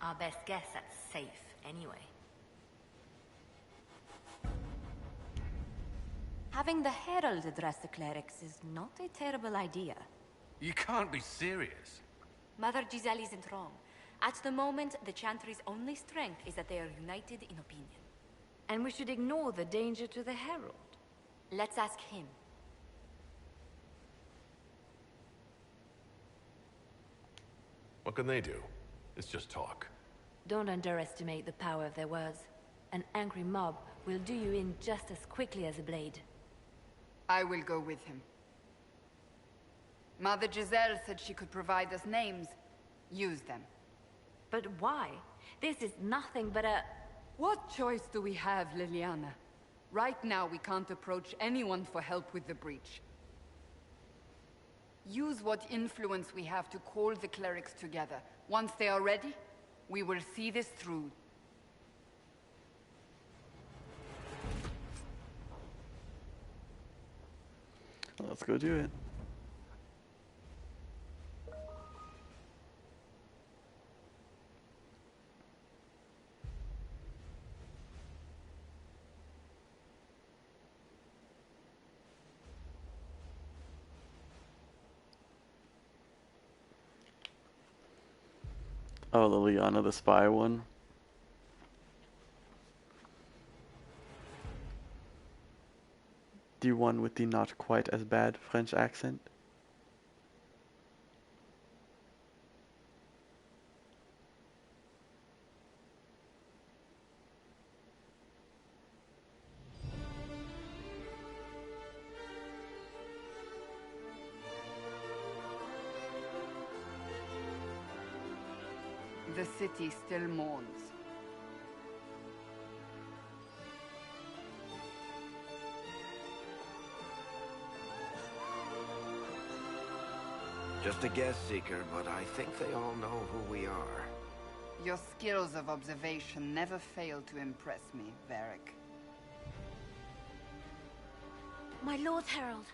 Our best guess at safe, anyway. Having the Herald address the clerics is not a terrible idea. You can't be serious. Mother Giselle isn't wrong. At the moment, the Chantry's only strength is that they are united in opinion. And we should ignore the danger to the Herald. Let's ask him. What can they do? It's just talk. Don't underestimate the power of their words. An angry mob will do you in just as quickly as a blade. I will go with him. Mother Giselle said she could provide us names. Use them. But why? This is nothing but a... What choice do we have, Liliana? Right now, we can't approach anyone for help with the breach. Use what influence we have to call the clerics together. Once they are ready, we will see this through. Let's go do it. Oh, Liliana, the spy one. The one with the not quite as bad French accent. The city still mourns. Just a guess, Seeker, but I think they all know who we are. Your skills of observation never fail to impress me, Varric. My Lord Herald.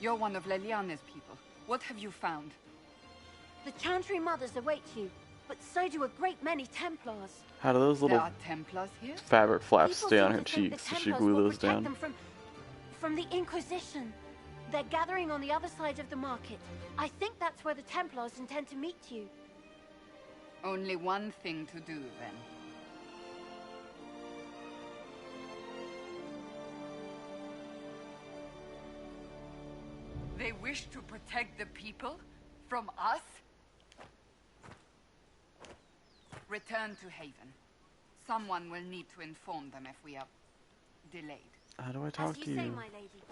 You're one of Leliana's people. What have you found? The Chantry Mothers await you, but so do a great many Templars. How do those little There are Templars here? fabric flaps People stay on seem her to think cheeks? the Does she Templars glue will those protect down? them from the Inquisition. They're gathering on the other side of the market. I think that's where the Templars intend to meet you. Only one thing to do, then. They wish to protect the people? From us? Return to Haven. Someone will need to inform them if we are delayed. How do I talk to you? Say, my lady.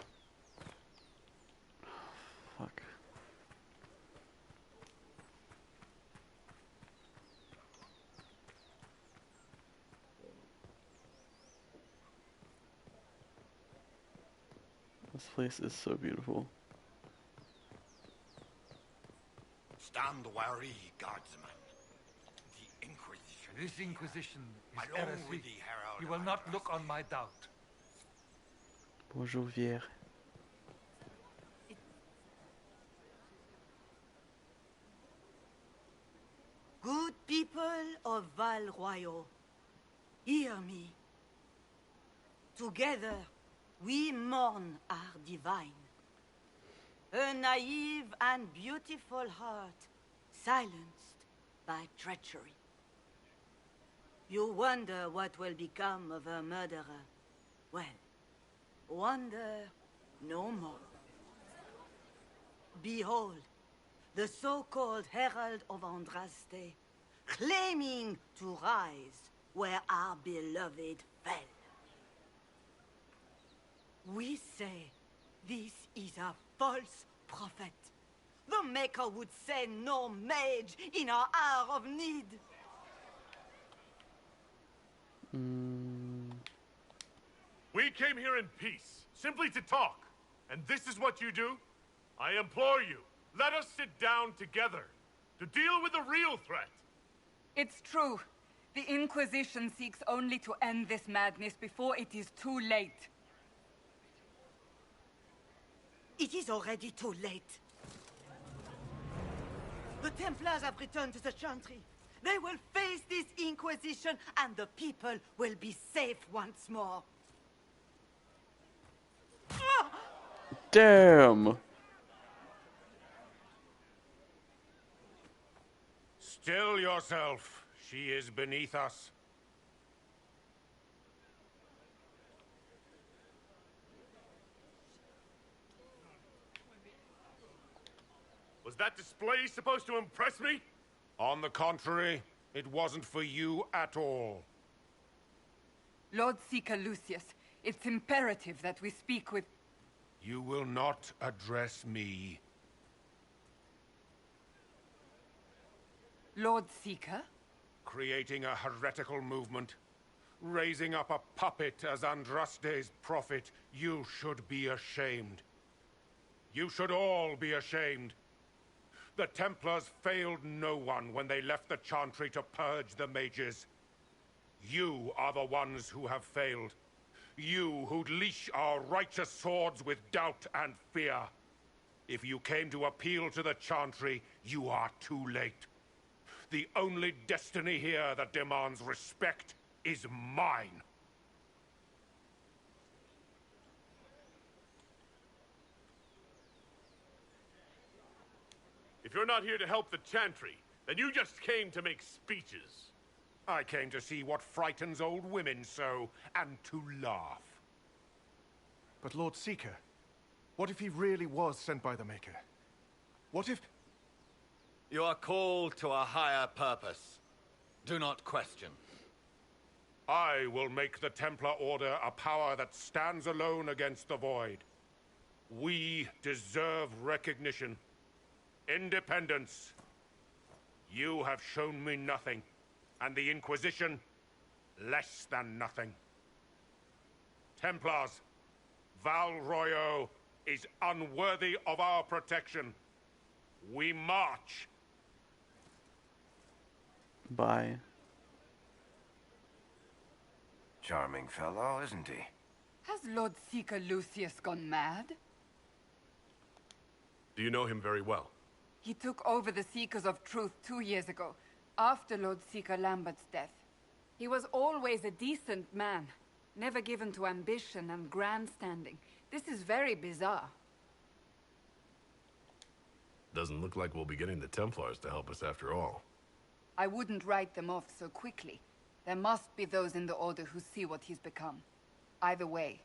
This place is so beautiful. Stand wary, guardsman. The Inquisition. This Inquisition is Along heresy. with the Herald You will of not Andraste. look on my doubt. Bonjour, Vier. Good people of Val Royal, hear me. Together, we mourn our divine. A naive and beautiful heart, silenced by treachery. You wonder what will become of a murderer. Well, wonder no more. Behold, the so-called Herald of Andraste, claiming to rise where our beloved fell. We say this is a false prophet. The Maker would send no mage in our hour of need. We came here in peace, simply to talk. And this is what you do? I implore you, let us sit down together to deal with the real threat. It's true. The Inquisition seeks only to end this madness before it is too late. It is already too late. The Templars have returned to the Chantry. They will face this Inquisition, and the people will be safe once more. Damn! Still yourself. She is beneath us. Was that display supposed to impress me? On the contrary, it wasn't for you at all. Lord Seeker Lucius, it's imperative that we speak with... You will not address me. Lord Seeker? Creating a heretical movement. Raising up a puppet as Andraste's prophet. You should be ashamed. You should all be ashamed. The Templars failed no one when they left the Chantry to purge the mages. You are the ones who have failed. You who'd leash our righteous swords with doubt and fear. If you came to appeal to the Chantry, you are too late. The only destiny here that demands respect is mine. If you're not here to help the Chantry, then you just came to make speeches. I came to see what frightens old women so, and to laugh. But Lord Seeker, what if he really was sent by the Maker? What if... You are called to a higher purpose. Do not question. I will make the Templar Order a power that stands alone against the Void. We deserve recognition. Independence. You have shown me nothing, and the Inquisition, less than nothing. Templars, Val Royal is unworthy of our protection. We march. Bye. Charming fellow, isn't he? Has Lord Seeker Lucius gone mad? Do you know him very well? He took over the Seekers of Truth 2 years ago, after Lord Seeker Lambert's death. He was always a decent man, never given to ambition and grandstanding. This is very bizarre. Doesn't look like we'll be getting the Templars to help us after all. I wouldn't write them off so quickly. There must be those in the Order who see what he's become. Either way,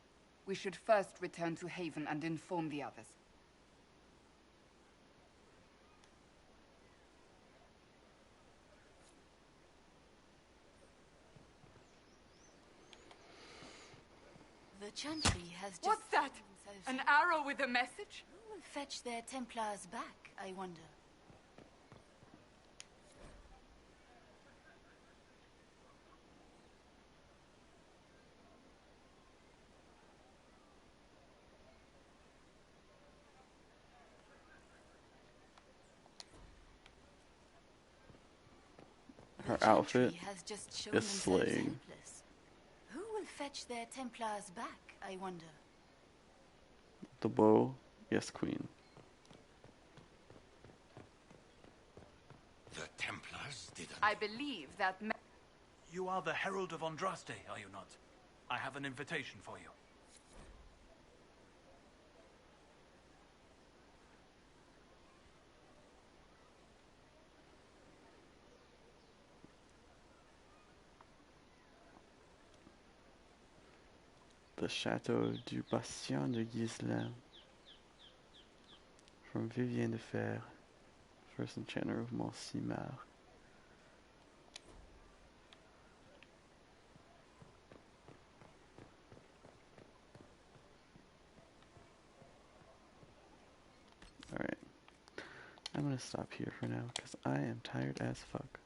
we should first return to Haven and inform the others. The Chantry has just... What's that? An arrow with a message? Who will fetch their Templars back, I wonder? Our outfit is slaying. Who will fetch their Templars back, I wonder? The bow, yes, queen. The Templars didn't. I believe that... You are the Herald of Andraste, are you not? I have an invitation for you. The Château du Bastion de Ghislain. From Vivien de Fer, first enchanter of Montsimar. Alright. I'm gonna stop here for now because I am tired as fuck.